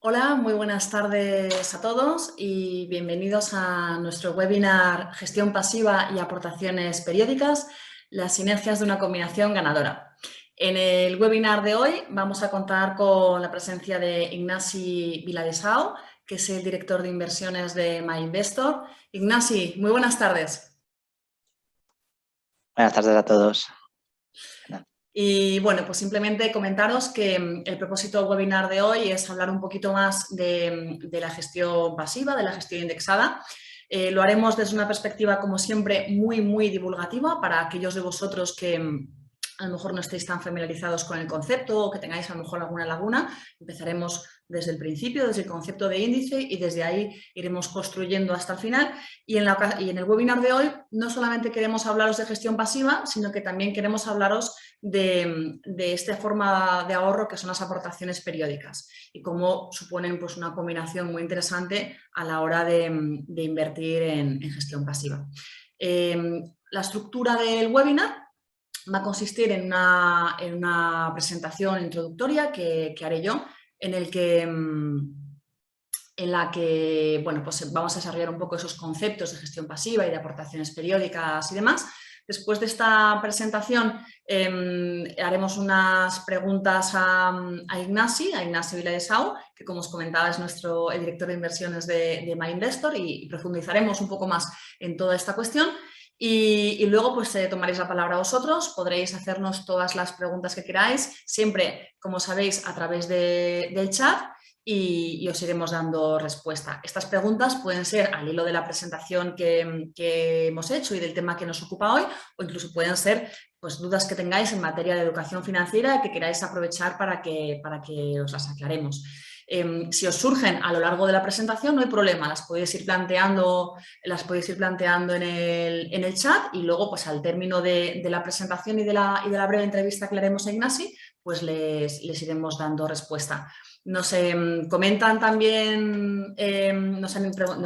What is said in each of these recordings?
Hola, muy buenas tardes a todos y bienvenidos a nuestro webinar Gestión pasiva y aportaciones periódicas, las sinergias de una combinación ganadora. En el webinar de hoy vamos a contar con la presencia de Ignasi Viladesau, que es el director de inversiones de MyInvestor. Ignasi, muy buenas tardes. Buenas tardes a todos. Y bueno, pues simplemente comentaros que el propósito del webinar de hoy es hablar un poquito más de la gestión pasiva, de la gestión indexada. Lo haremos desde una perspectiva, como siempre, muy divulgativa para aquellos de vosotros que a lo mejor no estéis tan familiarizados con el concepto o que tengáis a lo mejor alguna laguna. Empezaremos desde el principio, desde el concepto de índice y desde ahí iremos construyendo hasta el final. Y en el webinar de hoy no solamente queremos hablaros de gestión pasiva, sino que también queremos hablaros de esta forma de ahorro que son las aportaciones periódicas y cómo suponen pues, una combinación muy interesante a la hora de invertir en gestión pasiva. La estructura del webinar va a consistir en una presentación introductoria que haré yo, en la que bueno, pues vamos a desarrollar un poco esos conceptos de gestión pasiva y de aportaciones periódicas y demás. Después de esta presentación haremos unas preguntas a Ignasi Viladesau, que como os comentaba es el director de inversiones de MyInvestor y profundizaremos un poco más en toda esta cuestión. Y luego pues tomaréis la palabra vosotros, podréis hacernos todas las preguntas que queráis, siempre, como sabéis, a través del chat y os iremos dando respuesta. Estas preguntas pueden ser al hilo de la presentación que hemos hecho y del tema que nos ocupa hoy, o incluso pueden ser pues, dudas que tengáis en materia de educación financiera y que queráis aprovechar para que os las aclaremos. Si os surgen a lo largo de la presentación, no hay problema, las podéis ir planteando en el chat y luego pues al término de la presentación y de la breve entrevista que le haremos a Ignasi, pues les iremos dando respuesta. Nos comentan también, nos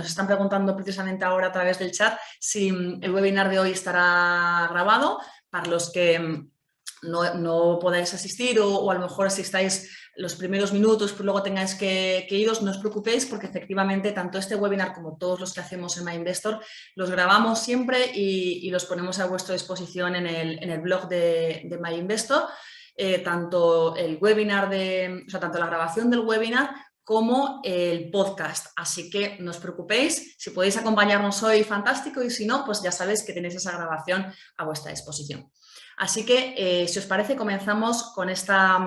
están preguntando precisamente ahora a través del chat si el webinar de hoy estará grabado. Para los que no podáis asistir o a lo mejor asistáis los primeros minutos, pues luego tengáis que iros, no os preocupéis porque efectivamente tanto este webinar como todos los que hacemos en MyInvestor los grabamos siempre y los ponemos a vuestra disposición en el blog de MyInvestor. Tanto el webinar tanto la grabación del webinar como el podcast. Así que no os preocupéis, si podéis acompañarnos hoy, fantástico, y si no, pues ya sabéis que tenéis esa grabación a vuestra disposición. Así que, si os parece, comenzamos con esta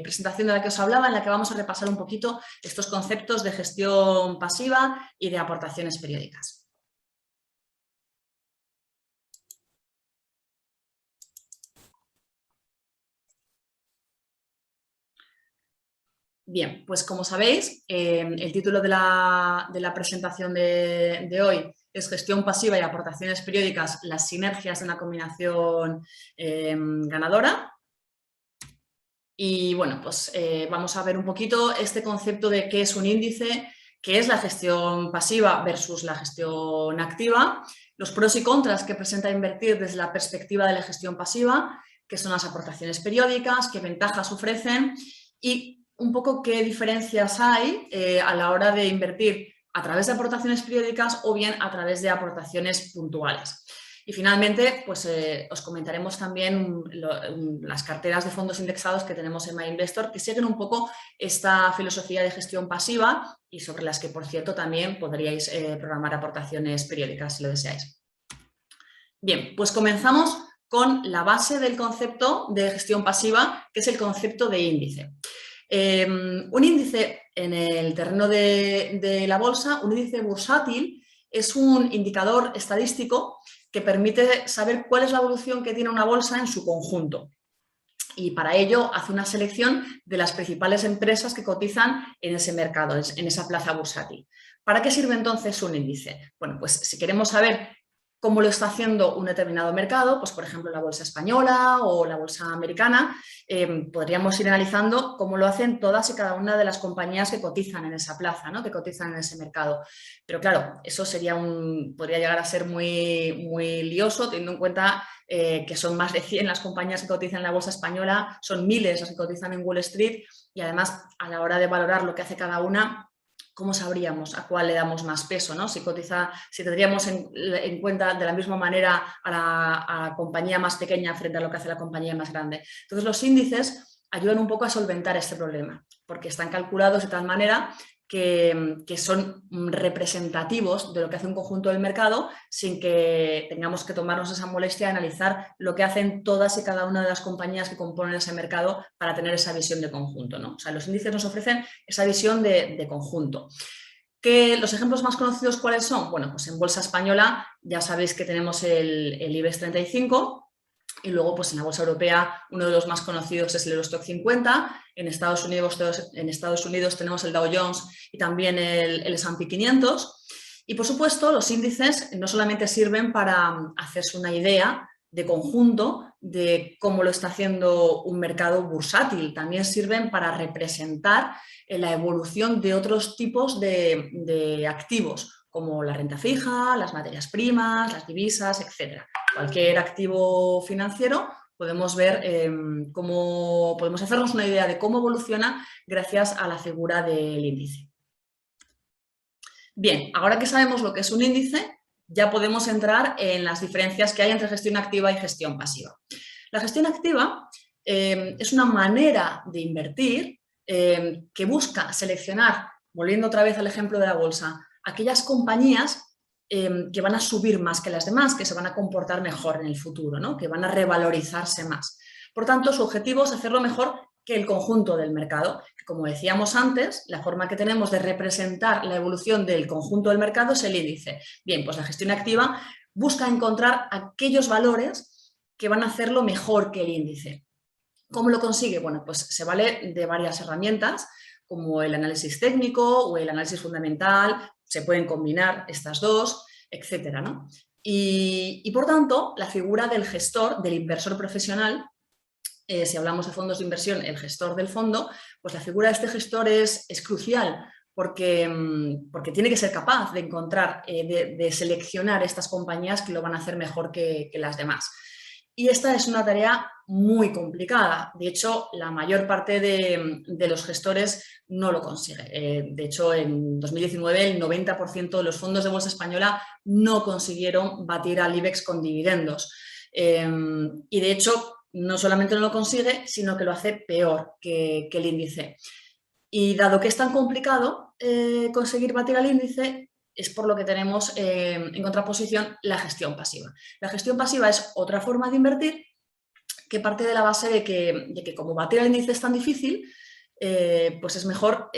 presentación de la que os hablaba, en la que vamos a repasar un poquito estos conceptos de gestión pasiva y de aportaciones periódicas. Bien, pues como sabéis, el título de la presentación de hoy es Gestión pasiva y aportaciones periódicas, las sinergias de una combinación ganadora. Y bueno, pues vamos a ver un poquito este concepto de qué es un índice, qué es la gestión pasiva versus la gestión activa, los pros y contras que presenta invertir desde la perspectiva de la gestión pasiva, qué son las aportaciones periódicas, qué ventajas ofrecen y un poco qué diferencias hay a la hora de invertir a través de aportaciones periódicas o bien a través de aportaciones puntuales. Y finalmente, pues os comentaremos también las carteras de fondos indexados que tenemos en MyInvestor, que siguen un poco esta filosofía de gestión pasiva y sobre las que, por cierto, también podríais programar aportaciones periódicas si lo deseáis. Bien, pues comenzamos con la base del concepto de gestión pasiva, que es el concepto de índice. Un índice en el terreno de la bolsa, un índice bursátil, es un indicador estadístico que permite saber cuál es la evolución que tiene una bolsa en su conjunto. Y para ello hace una selección de las principales empresas que cotizan en ese mercado, en esa plaza bursátil. ¿Para qué sirve entonces un índice? Bueno, pues si queremos saber cómo lo está haciendo un determinado mercado, pues por ejemplo la bolsa española o la bolsa americana. Podríamos ir analizando cómo lo hacen todas y cada una de las compañías que cotizan en esa plaza, ¿no? Que cotizan en ese mercado. Pero claro, eso podría llegar a ser muy, muy lioso, teniendo en cuenta que son más de 100 las compañías que cotizan en la bolsa española, son miles las que cotizan en Wall Street y además a la hora de valorar lo que hace cada una, ¿cómo sabríamos a cuál le damos más peso, ¿no? Si tendríamos en cuenta de la misma manera a la compañía más pequeña frente a lo que hace la compañía más grande. Entonces, los índices ayudan un poco a solventar este problema, porque están calculados de tal manera que son representativos de lo que hace un conjunto del mercado sin que tengamos que tomarnos esa molestia de analizar lo que hacen todas y cada una de las compañías que componen ese mercado para tener esa visión de conjunto, ¿no? O sea, los índices nos ofrecen esa visión de conjunto. ¿Los ejemplos más conocidos cuáles son? Bueno, pues en bolsa española ya sabéis que tenemos el IBEX 35, y luego, pues en la bolsa europea, uno de los más conocidos es el Eurostoxx 50. En Estados Unidos tenemos el Dow Jones y también el S&P 500. Y, por supuesto, los índices no solamente sirven para hacerse una idea de conjunto de cómo lo está haciendo un mercado bursátil, también sirven para representar la evolución de otros tipos de activos, como la renta fija, las materias primas, las divisas, etc. Cualquier activo financiero podemos ver podemos hacernos una idea de cómo evoluciona gracias a la figura del índice. Bien, ahora que sabemos lo que es un índice, ya podemos entrar en las diferencias que hay entre gestión activa y gestión pasiva. La gestión activa es una manera de invertir que busca seleccionar, volviendo otra vez al ejemplo de la bolsa, aquellas compañías que van a subir más que las demás, que se van a comportar mejor en el futuro, ¿no? Que van a revalorizarse más. Por tanto, su objetivo es hacerlo mejor que el conjunto del mercado. Como decíamos antes, la forma que tenemos de representar la evolución del conjunto del mercado es el índice. Bien, pues la gestión activa busca encontrar aquellos valores que van a hacerlo mejor que el índice. ¿Cómo lo consigue? Bueno, pues se vale de varias herramientas, como el análisis técnico o el análisis fundamental, se pueden combinar estas dos, etcétera, ¿no? Y por tanto, la figura del gestor, del inversor profesional, si hablamos de fondos de inversión, el gestor del fondo, pues la figura de este gestor es crucial porque tiene que ser capaz de encontrar, de seleccionar estas compañías que lo van a hacer mejor que las demás. Y esta es una tarea muy complicada. De hecho, la mayor parte de los gestores no lo consigue. De hecho, en 2019 el 90% de los fondos de bolsa española no consiguieron batir al IBEX con dividendos. Y de hecho, no solamente no lo consigue, sino que lo hace peor que el índice. Y dado que es tan complicado conseguir batir al índice, es por lo que tenemos en contraposición la gestión pasiva. La gestión pasiva es otra forma de invertir que parte de la base de que como batir al índice es tan difícil, pues es mejor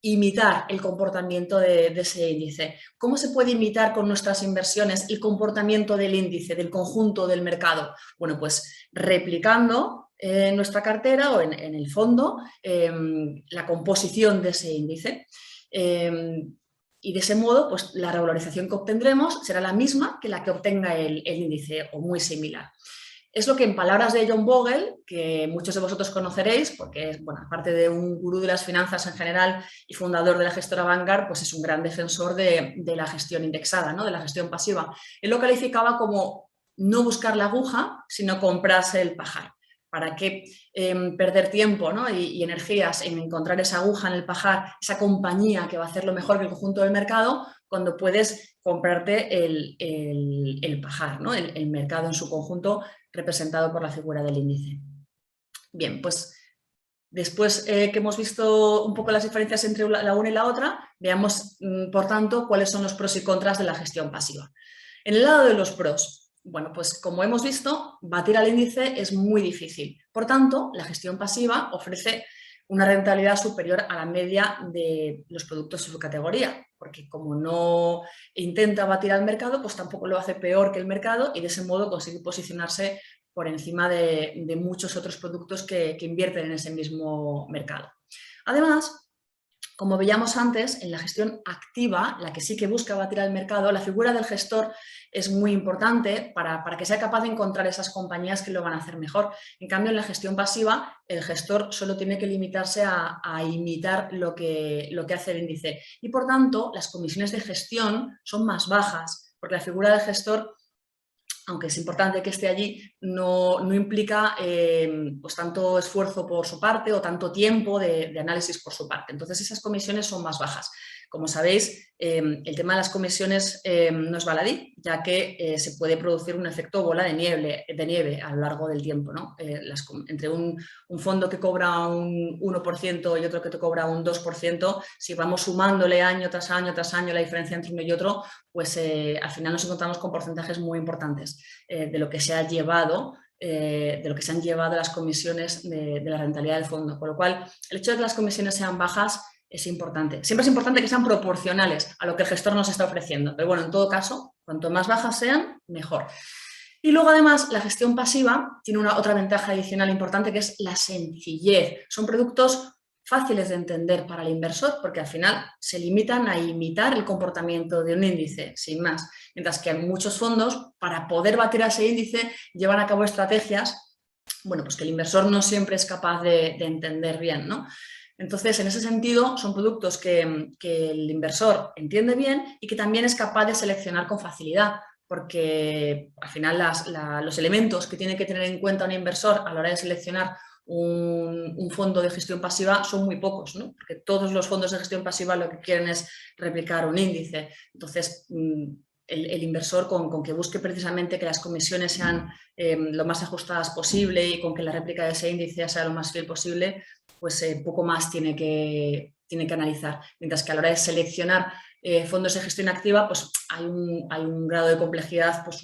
imitar el comportamiento de ese índice. ¿Cómo se puede imitar con nuestras inversiones el comportamiento del índice, del conjunto del mercado? Bueno, pues replicando en nuestra cartera o en el fondo la composición de ese índice. Y de ese modo, pues la revalorización que obtendremos será la misma que la que obtenga el índice o muy similar. Es lo que, en palabras de John Bogle, que muchos de vosotros conoceréis, porque es, bueno, aparte de un gurú de las finanzas en general y fundador de la gestora Vanguard, pues es un gran defensor de la gestión indexada, ¿no? De la gestión pasiva. Él lo calificaba como no buscar la aguja, sino comprarse el pajar. ¿Para qué perder tiempo, ¿no? y energías en encontrar esa aguja en el pajar, esa compañía que va a hacerlo mejor que el conjunto del mercado, cuando puedes comprarte el pajar, ¿no? El mercado en su conjunto representado por la figura del índice. Bien, pues después que hemos visto un poco las diferencias entre la una y la otra, veamos, por tanto, cuáles son los pros y contras de la gestión pasiva. En el lado de los pros, bueno, pues como hemos visto, batir al índice es muy difícil. Por tanto, la gestión pasiva ofrece una rentabilidad superior a la media de los productos de su categoría, porque como no intenta batir al mercado, pues tampoco lo hace peor que el mercado y de ese modo consigue posicionarse por encima de muchos otros productos que invierten en ese mismo mercado. Además, Como veíamos antes, en la gestión activa, la que sí que busca batir al mercado, la figura del gestor es muy importante para que sea capaz de encontrar esas compañías que lo van a hacer mejor. En cambio, en la gestión pasiva, el gestor solo tiene que limitarse a imitar lo que hace el índice. Y, por tanto, las comisiones de gestión son más bajas, porque la figura del gestor, aunque es importante que esté allí, no implica pues tanto esfuerzo por su parte o tanto tiempo de análisis por su parte. Entonces, esas comisiones son más bajas. Como sabéis, el tema de las comisiones no es baladí, ya que se puede producir un efecto bola de nieve a lo largo del tiempo, ¿no? Entre un fondo que cobra un 1% y otro que te cobra un 2%, si vamos sumándole año tras año tras año la diferencia entre uno y otro, pues al final nos encontramos con porcentajes muy importantes de lo que se ha llevado, las comisiones de la rentabilidad del fondo. Con lo cual, el hecho de que las comisiones sean bajas es importante. Siempre es importante que sean proporcionales a lo que el gestor nos está ofreciendo. Pero bueno, en todo caso, cuanto más bajas sean, mejor. Y luego, además, la gestión pasiva tiene otra ventaja adicional importante, que es la sencillez. Son productos fáciles de entender para el inversor, porque al final se limitan a imitar el comportamiento de un índice, sin más. Mientras que muchos fondos, para poder batir a ese índice, llevan a cabo estrategias, bueno, pues que el inversor no siempre es capaz de entender bien, ¿no? Entonces, en ese sentido, son productos que el inversor entiende bien y que también es capaz de seleccionar con facilidad, porque al final los elementos que tiene que tener en cuenta un inversor a la hora de seleccionar un fondo de gestión pasiva son muy pocos, ¿no? Porque todos los fondos de gestión pasiva lo que quieren es replicar un índice. Entonces, el inversor con que busque precisamente que las comisiones sean lo más ajustadas posible y con que la réplica de ese índice sea lo más fiel posible, pues poco más tiene que analizar. Mientras que a la hora de seleccionar fondos de gestión activa, pues hay un grado de complejidad pues,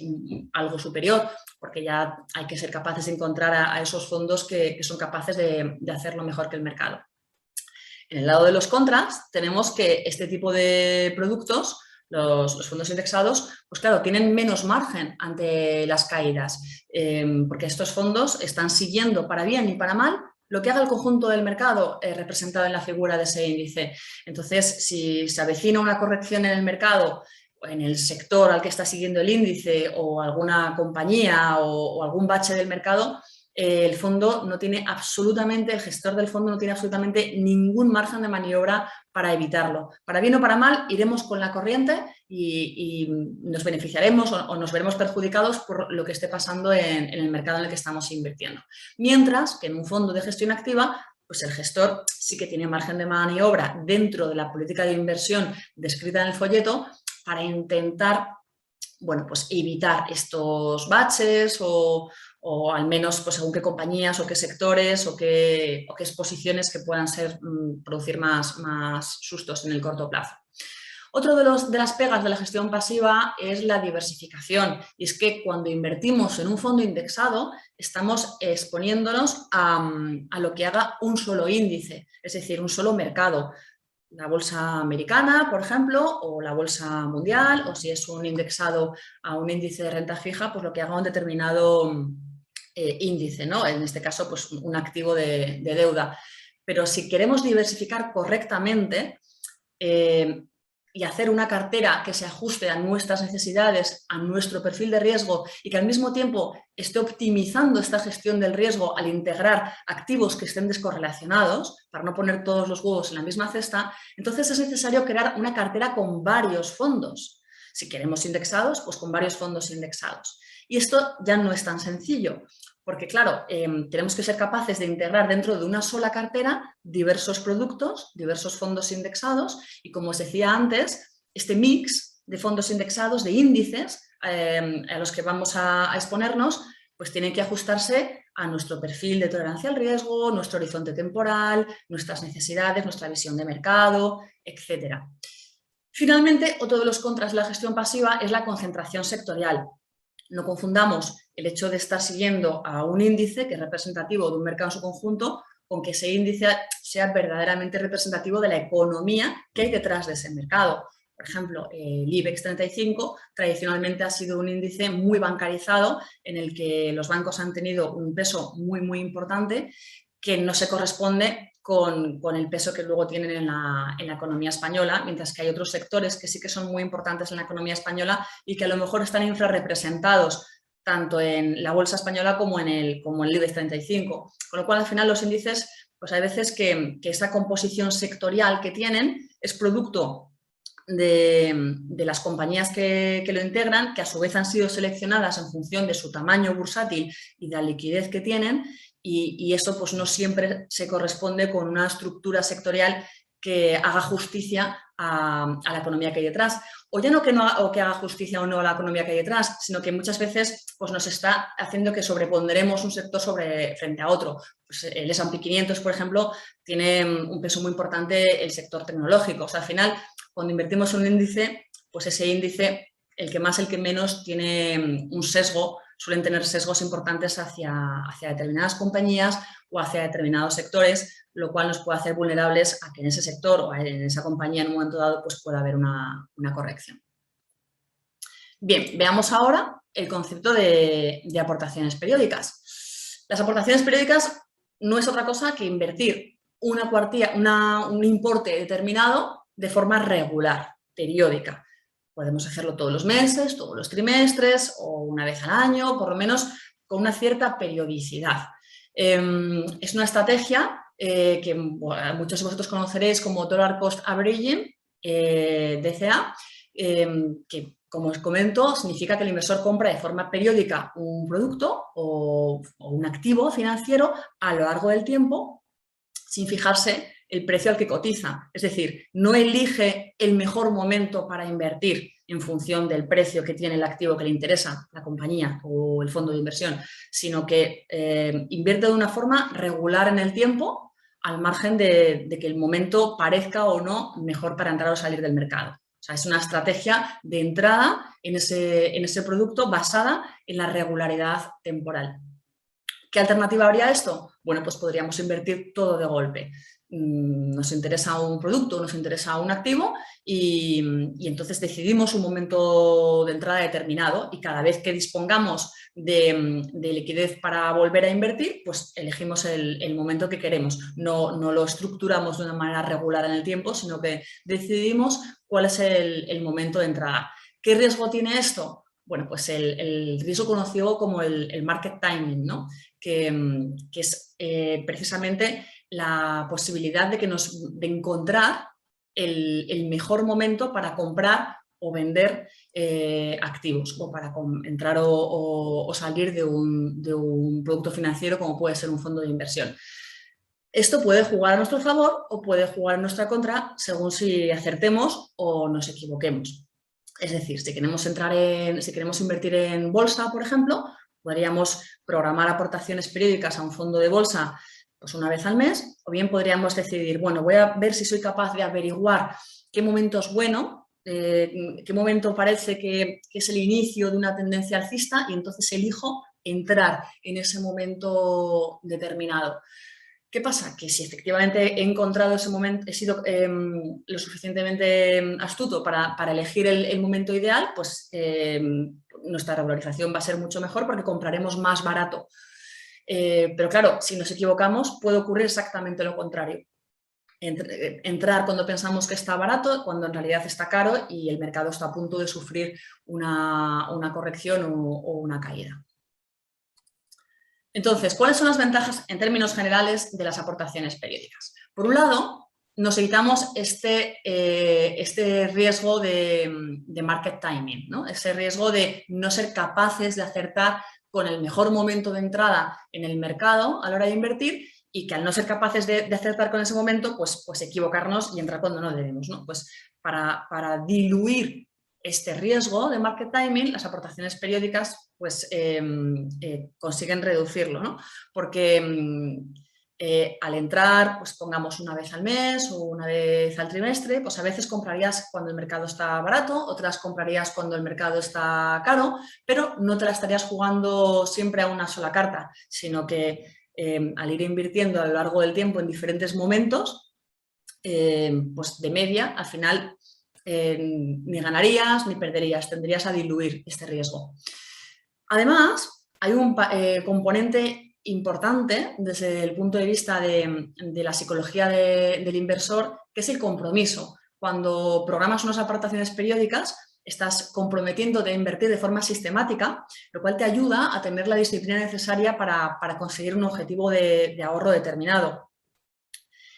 algo superior, porque ya hay que ser capaces de encontrar a esos fondos que son capaces de hacerlo mejor que el mercado. En el lado de los contras, tenemos que este tipo de productos, los fondos indexados, pues claro, tienen menos margen ante las caídas, porque estos fondos están siguiendo para bien y para mal lo que haga el conjunto del mercado representado en la figura de ese índice. Entonces, si se avecina una corrección en el mercado, en el sector al que está siguiendo el índice o alguna compañía o algún bache del mercado, el fondo no tiene absolutamente, el gestor del fondo no tiene absolutamente ningún margen de maniobra para evitarlo. Para bien o para mal, iremos con la corriente y nos beneficiaremos o nos veremos perjudicados por lo que esté pasando en el mercado en el que estamos invirtiendo. Mientras que en un fondo de gestión activa, pues el gestor sí que tiene margen de maniobra dentro de la política de inversión descrita en el folleto para intentar, bueno, pues evitar estos baches o al menos pues, según qué compañías o qué sectores o qué exposiciones que puedan producir más sustos en el corto plazo. Otro de las pegas de la gestión pasiva es la diversificación, y es que cuando invertimos en un fondo indexado estamos exponiéndonos a lo que haga un solo índice, es decir, un solo mercado. La bolsa americana, por ejemplo, o la bolsa mundial, o si es un indexado a un índice de renta fija, pues lo que haga un determinado índice, ¿no? En este caso, pues un activo de deuda. Pero si queremos diversificar correctamente y hacer una cartera que se ajuste a nuestras necesidades, a nuestro perfil de riesgo y que al mismo tiempo esté optimizando esta gestión del riesgo al integrar activos que estén descorrelacionados, para no poner todos los huevos en la misma cesta, entonces es necesario crear una cartera con varios fondos. Si queremos indexados, pues con varios fondos indexados. Y esto ya no es tan sencillo, porque claro, tenemos que ser capaces de integrar dentro de una sola cartera diversos productos, diversos fondos indexados y, como os decía antes, este mix de fondos indexados, de índices a los que vamos a exponernos, pues tienen que ajustarse a nuestro perfil de tolerancia al riesgo, nuestro horizonte temporal, nuestras necesidades, nuestra visión de mercado, etc. Finalmente, otro de los contras de la gestión pasiva es la concentración sectorial. No confundamos el hecho de estar siguiendo a un índice que es representativo de un mercado en su conjunto con que ese índice sea verdaderamente representativo de la economía que hay detrás de ese mercado. Por ejemplo, el IBEX 35 tradicionalmente ha sido un índice muy bancarizado en el que los bancos han tenido un peso muy, muy importante que no se corresponde con el peso que luego tienen en la economía española, mientras que hay otros sectores que sí que son muy importantes en la economía española y que a lo mejor están infrarrepresentados tanto en la bolsa española como en el IBEX 35. Con lo cual, al final, los índices, pues hay veces que esa composición sectorial que tienen es producto de las compañías que lo integran, que a su vez han sido seleccionadas en función de su tamaño bursátil y de la liquidez que tienen, y eso pues no siempre se corresponde con una estructura sectorial que haga justicia a la economía que hay detrás. O ya no que haga justicia o no a la economía que hay detrás, sino que muchas veces pues, nos está haciendo que sobreponderemos un sector frente a otro. Pues el S&P 500, por ejemplo, tiene un peso muy importante el sector tecnológico. O sea, al final, cuando invertimos en un índice, pues ese índice, el que más, el que menos, tiene un sesgo, suelen tener sesgos importantes hacia determinadas compañías o hacia determinados sectores, lo cual nos puede hacer vulnerables a que en ese sector o en esa compañía en un momento dado pues pueda haber una corrección. Bien, veamos ahora el concepto de aportaciones periódicas. Las aportaciones periódicas no es otra cosa que invertir una cuantía, un importe determinado de forma regular, periódica. Podemos hacerlo todos los meses, todos los trimestres o una vez al año, por lo menos con una cierta periodicidad. Es una estrategia que muchos de vosotros conoceréis como Dollar Cost Averaging, DCA, que, como os comento, significa que el inversor compra de forma periódica un producto o un activo financiero a lo largo del tiempo sin fijarse el precio al que cotiza. Es decir, no elige el mejor momento para invertir en función del precio que tiene el activo que le interesa, la compañía o el fondo de inversión, sino que invierte de una forma regular en el tiempo, al margen de que el momento parezca o no mejor para entrar o salir del mercado. O sea, es una estrategia de entrada en ese producto basada en la regularidad temporal. ¿Qué alternativa habría a esto? Bueno, pues podríamos invertir todo de golpe. Nos interesa un producto, nos interesa un activo y entonces decidimos un momento de entrada determinado y cada vez que dispongamos de liquidez para volver a invertir, pues elegimos el momento que queremos. No lo estructuramos de una manera regular en el tiempo, sino que decidimos cuál es el momento de entrada. ¿Qué riesgo tiene esto? Bueno, pues el riesgo conocido como el market timing, ¿no? Que es precisamente la posibilidad de encontrar el mejor momento para comprar o vender activos o para entrar o salir de un producto financiero como puede ser un fondo de inversión. Esto puede jugar a nuestro favor o puede jugar en nuestra contra según si acertemos o nos equivoquemos. Es decir, si queremos invertir en bolsa, por ejemplo, podríamos programar aportaciones periódicas a un fondo de bolsa pues una vez al mes, o bien podríamos decidir, bueno, voy a ver si soy capaz de averiguar qué momento es bueno, qué momento parece que es el inicio de una tendencia alcista y entonces elijo entrar en ese momento determinado. ¿Qué pasa? Que si efectivamente he encontrado ese momento, he sido lo suficientemente astuto para elegir el momento ideal, pues nuestra regularización va a ser mucho mejor porque compraremos más barato. Pero claro, si nos equivocamos puede ocurrir exactamente lo contrario. Entrar cuando pensamos que está barato, cuando en realidad está caro y el mercado está a punto de sufrir una corrección o una caída. Entonces, ¿cuáles son las ventajas en términos generales de las aportaciones periódicas? Por un lado, nos evitamos este riesgo de market timing, ¿no? Ese riesgo de no ser capaces de acertar con el mejor momento de entrada en el mercado a la hora de invertir y que al no ser capaces de acertar con ese momento, pues equivocarnos y entrar cuando no debemos, ¿no? Pues para diluir este riesgo de market timing, las aportaciones periódicas pues, consiguen reducirlo, ¿no? Porque al entrar, pues pongamos una vez al mes o una vez al trimestre, pues a veces comprarías cuando el mercado está barato, otras comprarías cuando el mercado está caro, pero no te la estarías jugando siempre a una sola carta, sino que al ir invirtiendo a lo largo del tiempo en diferentes momentos, pues de media, al final ni ganarías ni perderías, tendrías a diluir este riesgo. Además, hay un componente importante desde el punto de vista de la psicología del inversor, que es el compromiso. Cuando programas unas aportaciones periódicas, estás comprometiéndote a invertir de forma sistemática, lo cual te ayuda a tener la disciplina necesaria para conseguir un objetivo de ahorro determinado.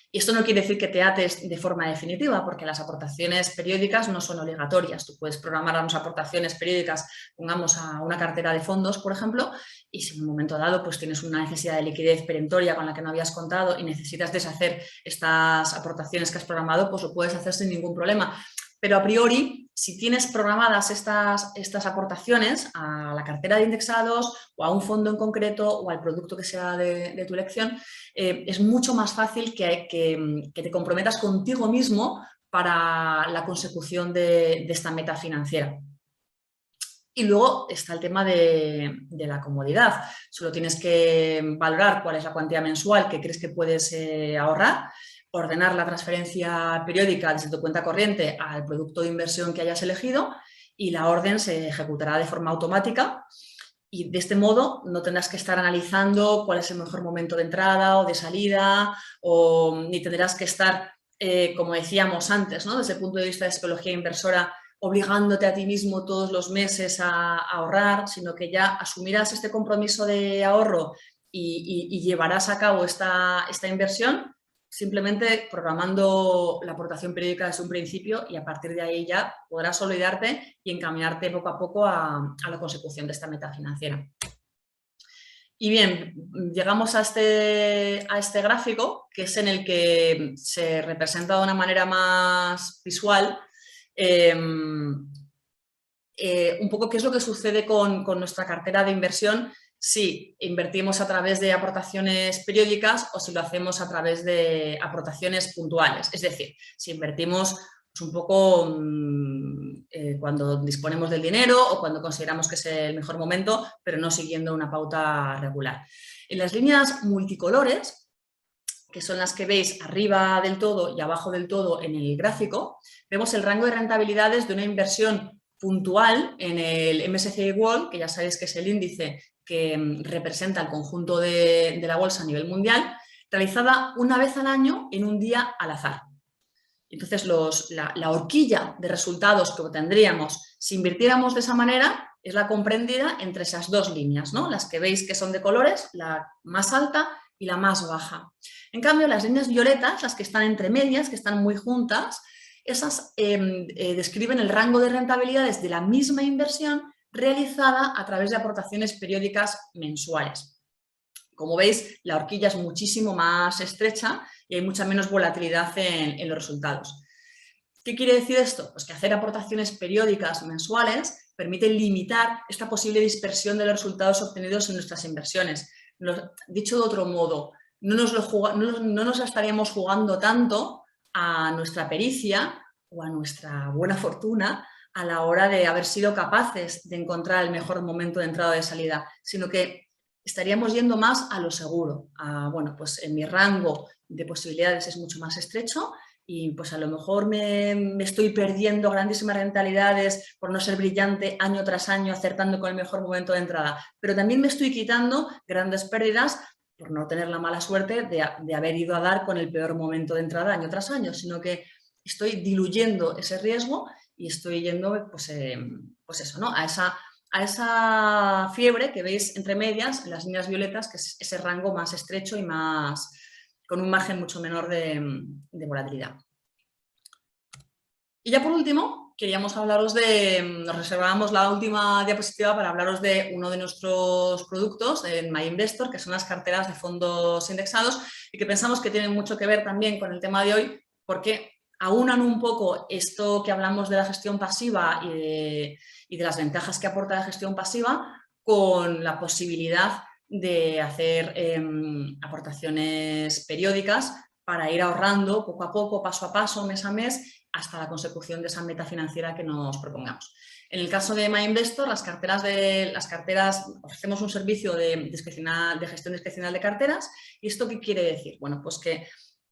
Y esto no quiere decir que te ates de forma definitiva, porque las aportaciones periódicas no son obligatorias. Tú puedes programar unas aportaciones periódicas, pongamos a una cartera de fondos, por ejemplo, y si en un momento dado pues tienes una necesidad de liquidez perentoria con la que no habías contado y necesitas deshacer estas aportaciones que has programado, pues lo puedes hacer sin ningún problema. Pero a priori, si tienes programadas estas aportaciones a la cartera de indexados o a un fondo en concreto o al producto que sea de tu elección, es mucho más fácil que te comprometas contigo mismo para la consecución de esta meta financiera. Y luego está el tema de la comodidad. Solo tienes que valorar cuál es la cuantía mensual que crees que puedes ahorrar, ordenar la transferencia periódica desde tu cuenta corriente al producto de inversión que hayas elegido y la orden se ejecutará de forma automática. Y de este modo no tendrás que estar analizando cuál es el mejor momento de entrada o de salida, ni tendrás que estar, como decíamos antes, ¿no? Desde el punto de vista de psicología inversora, obligándote a ti mismo todos los meses a ahorrar, sino que ya asumirás este compromiso de ahorro y llevarás a cabo esta inversión simplemente programando la aportación periódica desde un principio y a partir de ahí ya podrás olvidarte y encaminarte poco a poco a la consecución de esta meta financiera. Y bien, llegamos a este gráfico, que es en el que se representa de una manera más visual un poco qué es lo que sucede con nuestra cartera de inversión si invertimos a través de aportaciones periódicas o si lo hacemos a través de aportaciones puntuales. Es decir, si invertimos pues, un poco cuando disponemos del dinero o cuando consideramos que es el mejor momento, pero no siguiendo una pauta regular. En las líneas multicolores, que son las que veis arriba del todo y abajo del todo en el gráfico, vemos el rango de rentabilidades de una inversión puntual en el MSCI World, que ya sabéis que es el índice que representa el conjunto de la bolsa a nivel mundial, realizada una vez al año en un día al azar. Entonces, la horquilla de resultados que obtendríamos si invirtiéramos de esa manera es la comprendida entre esas dos líneas, ¿no? Las que veis que son de colores, la más alta y la más baja. En cambio, las líneas violetas, las que están entre medias, que están muy juntas, esas describen el rango de rentabilidades de la misma inversión realizada a través de aportaciones periódicas mensuales. Como veis, la horquilla es muchísimo más estrecha y hay mucha menos volatilidad en los resultados. ¿Qué quiere decir esto? Pues que hacer aportaciones periódicas mensuales permite limitar esta posible dispersión de los resultados obtenidos en nuestras inversiones. Dicho de otro modo, no nos la estaríamos jugando tanto a nuestra pericia o a nuestra buena fortuna a la hora de haber sido capaces de encontrar el mejor momento de entrada o de salida, sino que estaríamos yendo más a lo seguro. Bueno, pues en mi rango de posibilidades es mucho más estrecho y pues a lo mejor me estoy perdiendo grandísimas rentabilidades por no ser brillante año tras año acertando con el mejor momento de entrada, pero también me estoy quitando grandes pérdidas por no tener la mala suerte de haber ido a dar con el peor momento de entrada año tras año, sino que estoy diluyendo ese riesgo y estoy yendo pues eso, ¿no? a esa fiebre que veis entre medias, en las líneas violetas, que es ese rango más estrecho y más con un margen mucho menor de volatilidad. Y ya por último, queríamos hablaros nos reservábamos la última diapositiva para hablaros de uno de nuestros productos en MyInvestor, que son las carteras de fondos indexados y que pensamos que tienen mucho que ver también con el tema de hoy, porque aunan un poco esto que hablamos de la gestión pasiva y de las ventajas que aporta la gestión pasiva con la posibilidad de hacer aportaciones periódicas para ir ahorrando poco a poco, paso a paso, mes a mes, hasta la consecución de esa meta financiera que nos propongamos. En el caso de MyInvestor, las carteras ofrecemos un servicio de gestión discrecional de carteras. ¿Y esto qué quiere decir? Bueno, pues que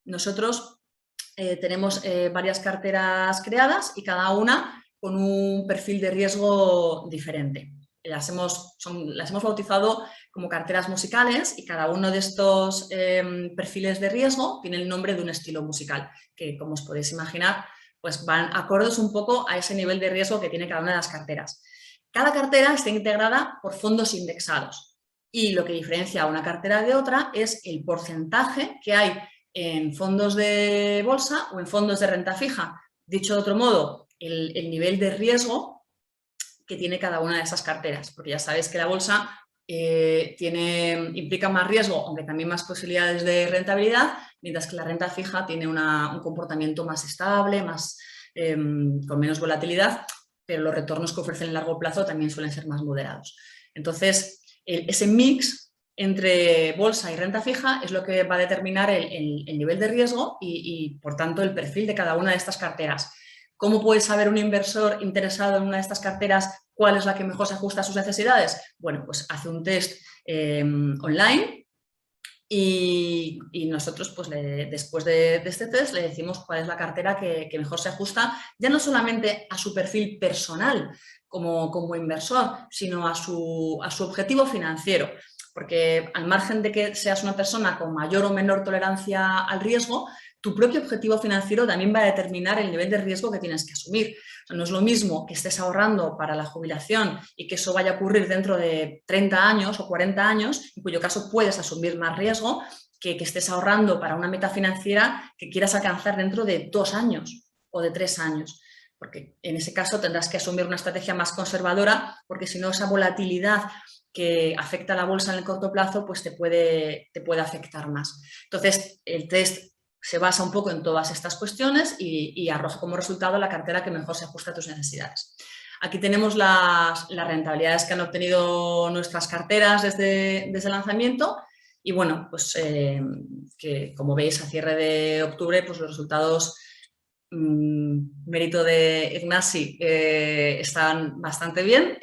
nosotros tenemos varias carteras creadas y cada una con un perfil de riesgo diferente. Las hemos bautizado como carteras musicales y cada uno de estos perfiles de riesgo tiene el nombre de un estilo musical que, como os podéis imaginar, pues van acordes un poco a ese nivel de riesgo que tiene cada una de las carteras. Cada cartera está integrada por fondos indexados y lo que diferencia una cartera de otra es el porcentaje que hay en fondos de bolsa o en fondos de renta fija. Dicho de otro modo, el nivel de riesgo que tiene cada una de esas carteras, porque ya sabéis que la bolsa implica más riesgo, aunque también más posibilidades de rentabilidad, mientras que la renta fija tiene un comportamiento más estable, con menos volatilidad, pero los retornos que ofrecen en largo plazo también suelen ser más moderados. Entonces, ese mix entre bolsa y renta fija es lo que va a determinar el nivel de riesgo y, por tanto, el perfil de cada una de estas carteras. ¿Cómo puede saber un inversor interesado en una de estas carteras cuál es la que mejor se ajusta a sus necesidades? Bueno, pues hace un test online y nosotros, pues después de este test, le decimos cuál es la cartera que mejor se ajusta, ya no solamente a su perfil personal como inversor, sino a su objetivo financiero. Porque al margen de que seas una persona con mayor o menor tolerancia al riesgo, tu propio objetivo financiero también va a determinar el nivel de riesgo que tienes que asumir. O sea, no es lo mismo que estés ahorrando para la jubilación y que eso vaya a ocurrir dentro de 30 años o 40 años, en cuyo caso puedes asumir más riesgo, que estés ahorrando para una meta financiera que quieras alcanzar dentro de 2 años o de 3 años. Porque en ese caso tendrás que asumir una estrategia más conservadora, porque si no, esa volatilidad que afecta a la bolsa en el corto plazo, pues te puede afectar más. Entonces, el test se basa un poco en todas estas cuestiones y arroja como resultado la cartera que mejor se ajusta a tus necesidades. Aquí tenemos las rentabilidades que han obtenido nuestras carteras desde el lanzamiento y, bueno, pues que como veis a cierre de octubre, pues los resultados, mérito de Ignasi, están bastante bien.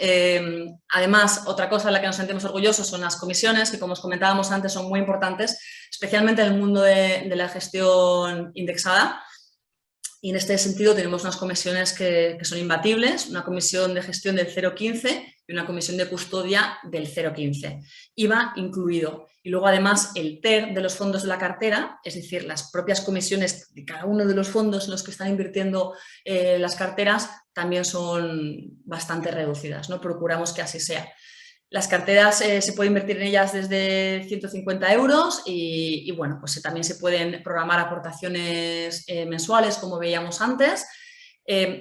Además, otra cosa en la que nos sentimos orgullosos son las comisiones, que como os comentábamos antes son muy importantes, especialmente en el mundo de la gestión indexada. Y en este sentido tenemos unas comisiones que son imbatibles, una comisión de gestión del 0,15 y una comisión de custodia del 0,15. IVA incluido. Y luego además el TER de los fondos de la cartera, es decir, las propias comisiones de cada uno de los fondos en los que están invirtiendo las carteras, también son bastante reducidas, ¿no? Procuramos que así sea. Las carteras se puede invertir en ellas desde 150 euros y bueno, pues también se pueden programar aportaciones mensuales, como veíamos antes.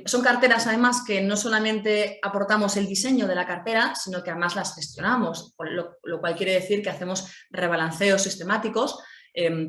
Son carteras, además, que no solamente aportamos el diseño de la cartera, sino que además las gestionamos, lo cual quiere decir que hacemos rebalanceos sistemáticos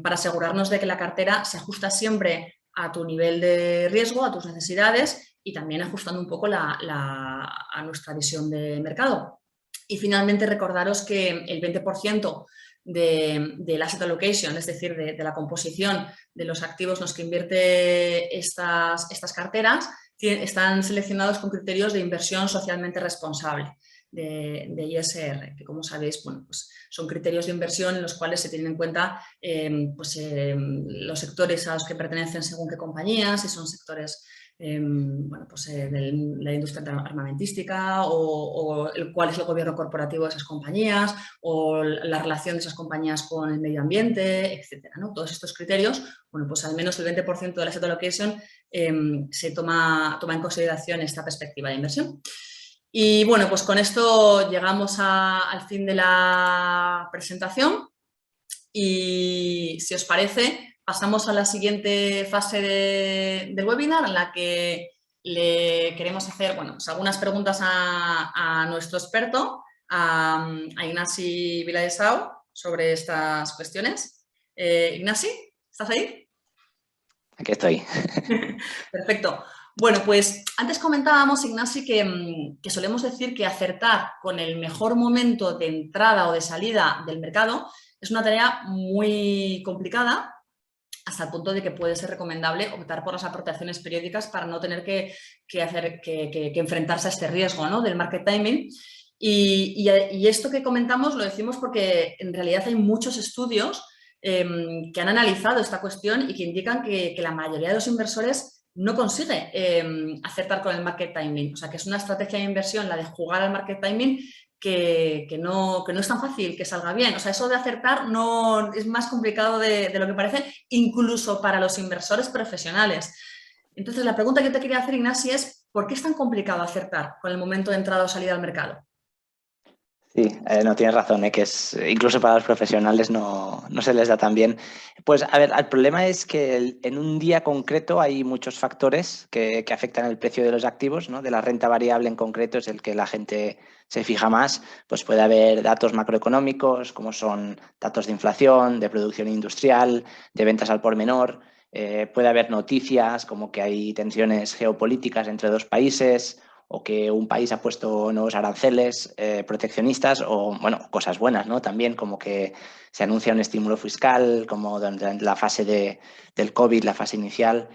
para asegurarnos de que la cartera se ajusta siempre a tu nivel de riesgo, a tus necesidades y también ajustando un poco a nuestra visión de mercado. Y finalmente recordaros que el 20% del asset allocation, es decir, de la composición de los activos en los que invierte estas carteras, están seleccionados con criterios de inversión socialmente responsable, de ISR, que como sabéis, bueno, pues son criterios de inversión en los cuales se tienen en cuenta los sectores a los que pertenecen según qué compañías, si son sectores bueno, pues, de la industria armamentística o cuál es el gobierno corporativo de esas compañías o la relación de esas compañías con el medio ambiente, etcétera, ¿no? Todos estos criterios, bueno, pues al menos el 20% de la asset allocation se toma en consideración esta perspectiva de inversión. Y bueno, pues con esto llegamos al fin de la presentación y si os parece pasamos a la siguiente fase del webinar en la que le queremos hacer, bueno, pues algunas preguntas a nuestro experto, a Ignasi Viladesau, sobre estas cuestiones. Ignasi, ¿estás ahí? Aquí estoy. Perfecto. Bueno, pues antes comentábamos, Ignasi, que solemos decir que acertar con el mejor momento de entrada o de salida del mercado es una tarea muy complicada, hasta el punto de que puede ser recomendable optar por las aportaciones periódicas para no tener que enfrentarse a este riesgo, ¿no?, del market timing. Y esto que comentamos lo decimos porque en realidad hay muchos estudios que han analizado esta cuestión y que indican que la mayoría de los inversores no consigue acertar con el market timing. O sea, que es una estrategia de inversión, la de jugar al market timing, que no es tan fácil que salga bien. O sea, eso de acertar no, es más complicado de lo que parece, incluso para los inversores profesionales. Entonces, la pregunta que te quería hacer, Ignasi, es ¿por qué es tan complicado acertar con el momento de entrada o salida al mercado? Sí, no tienes razón, que es incluso para los profesionales no se les da tan bien. Pues a ver, el problema es que en un día concreto hay muchos factores que afectan el precio de los activos, ¿no? De la renta variable en concreto es el que la gente se fija más. Pues puede haber datos macroeconómicos, como son datos de inflación, de producción industrial, de ventas al por menor. Puede haber noticias como que hay tensiones geopolíticas entre dos países o que un país ha puesto nuevos aranceles proteccionistas o, bueno, cosas buenas, ¿no? También como que se anuncia un estímulo fiscal, como durante la fase del COVID, la fase inicial,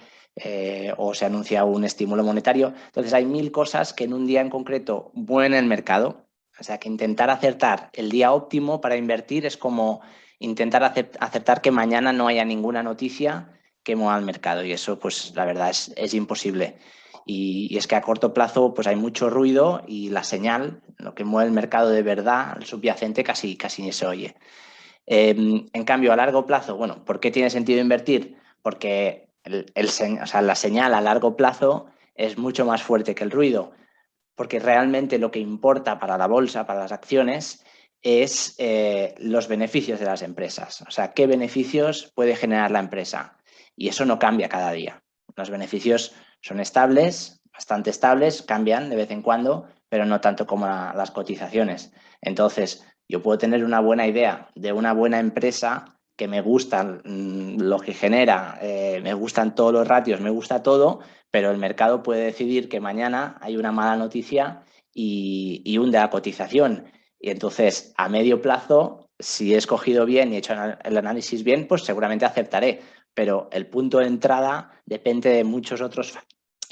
o se anuncia un estímulo monetario. Entonces hay mil cosas que en un día en concreto mueven el mercado. O sea, que intentar acertar el día óptimo para invertir es como intentar acertar que mañana no haya ninguna noticia que mueva el mercado y eso, pues la verdad es imposible. Y es que a corto plazo pues hay mucho ruido y la señal, lo que mueve el mercado de verdad, el subyacente, casi ni se oye. En cambio, a largo plazo, bueno, ¿por qué tiene sentido invertir? Porque o sea, la señal a largo plazo es mucho más fuerte que el ruido, porque realmente lo que importa para la bolsa, para las acciones, es los beneficios de las empresas. O sea, qué beneficios puede generar la empresa. Y eso no cambia cada día. Los beneficios son estables, bastante estables, cambian de vez en cuando, pero no tanto como las cotizaciones. Entonces, yo puedo tener una buena idea de una buena empresa que me gusta lo que genera, me gustan todos los ratios, me gusta todo, pero el mercado puede decidir que mañana hay una mala noticia y hunde la cotización. Y entonces, a medio plazo, si he escogido bien y he hecho el análisis bien, pues seguramente acertaré. Pero el punto de entrada depende de muchos otros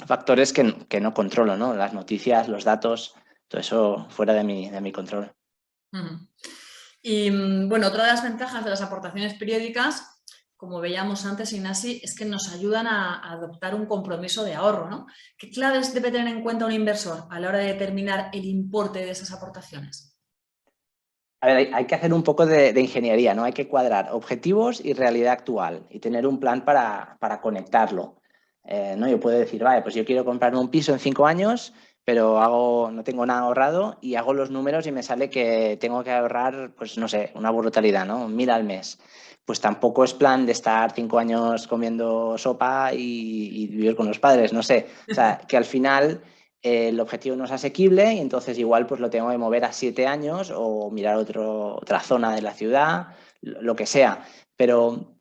factores que no controlo, ¿no? Las noticias, los datos, todo eso fuera de mi control. Uh-huh. Y bueno, otra de las ventajas de las aportaciones periódicas, como veíamos antes, Ignasi, es que nos ayudan a adoptar un compromiso de ahorro, ¿no? ¿Qué claves debe tener en cuenta un inversor a la hora de determinar el importe de esas aportaciones? A ver, hay que hacer un poco de ingeniería, ¿no? Hay que cuadrar objetivos y realidad actual y tener un plan para conectarlo. ¿No? Yo puedo decir, vale, pues yo quiero comprarme un piso en 5 años, pero no tengo nada ahorrado y hago los números y me sale que tengo que ahorrar, pues no sé, una brutalidad, ¿no? 1.000 al mes. Pues tampoco es plan de estar 5 años comiendo sopa y vivir con los padres, no sé. O sea, que al final el objetivo no es asequible y entonces igual pues lo tengo que mover a 7 años o mirar otra zona de la ciudad, lo que sea. Pero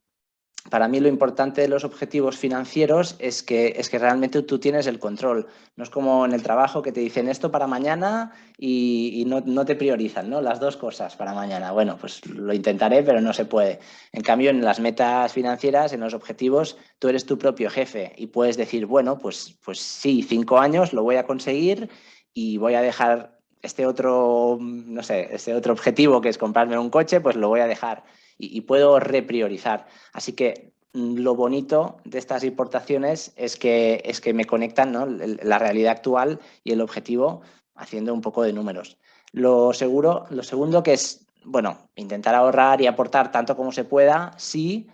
para mí lo importante de los objetivos financieros es que realmente tú tienes el control. No es como en el trabajo que te dicen esto para mañana y no te priorizan, ¿no? Las dos cosas para mañana. Bueno, pues lo intentaré, pero no se puede. En cambio, en las metas financieras, en los objetivos, tú eres tu propio jefe y puedes decir, bueno, pues sí, 5 años lo voy a conseguir y voy a dejar este otro, no sé, este otro objetivo que es comprarme un coche, pues lo voy a dejar y puedo repriorizar. Así que lo bonito de estas importaciones es que me conectan, ¿no? La realidad actual y el objetivo haciendo un poco de números. Lo segundo que es, bueno, intentar ahorrar y aportar tanto como se pueda, sí,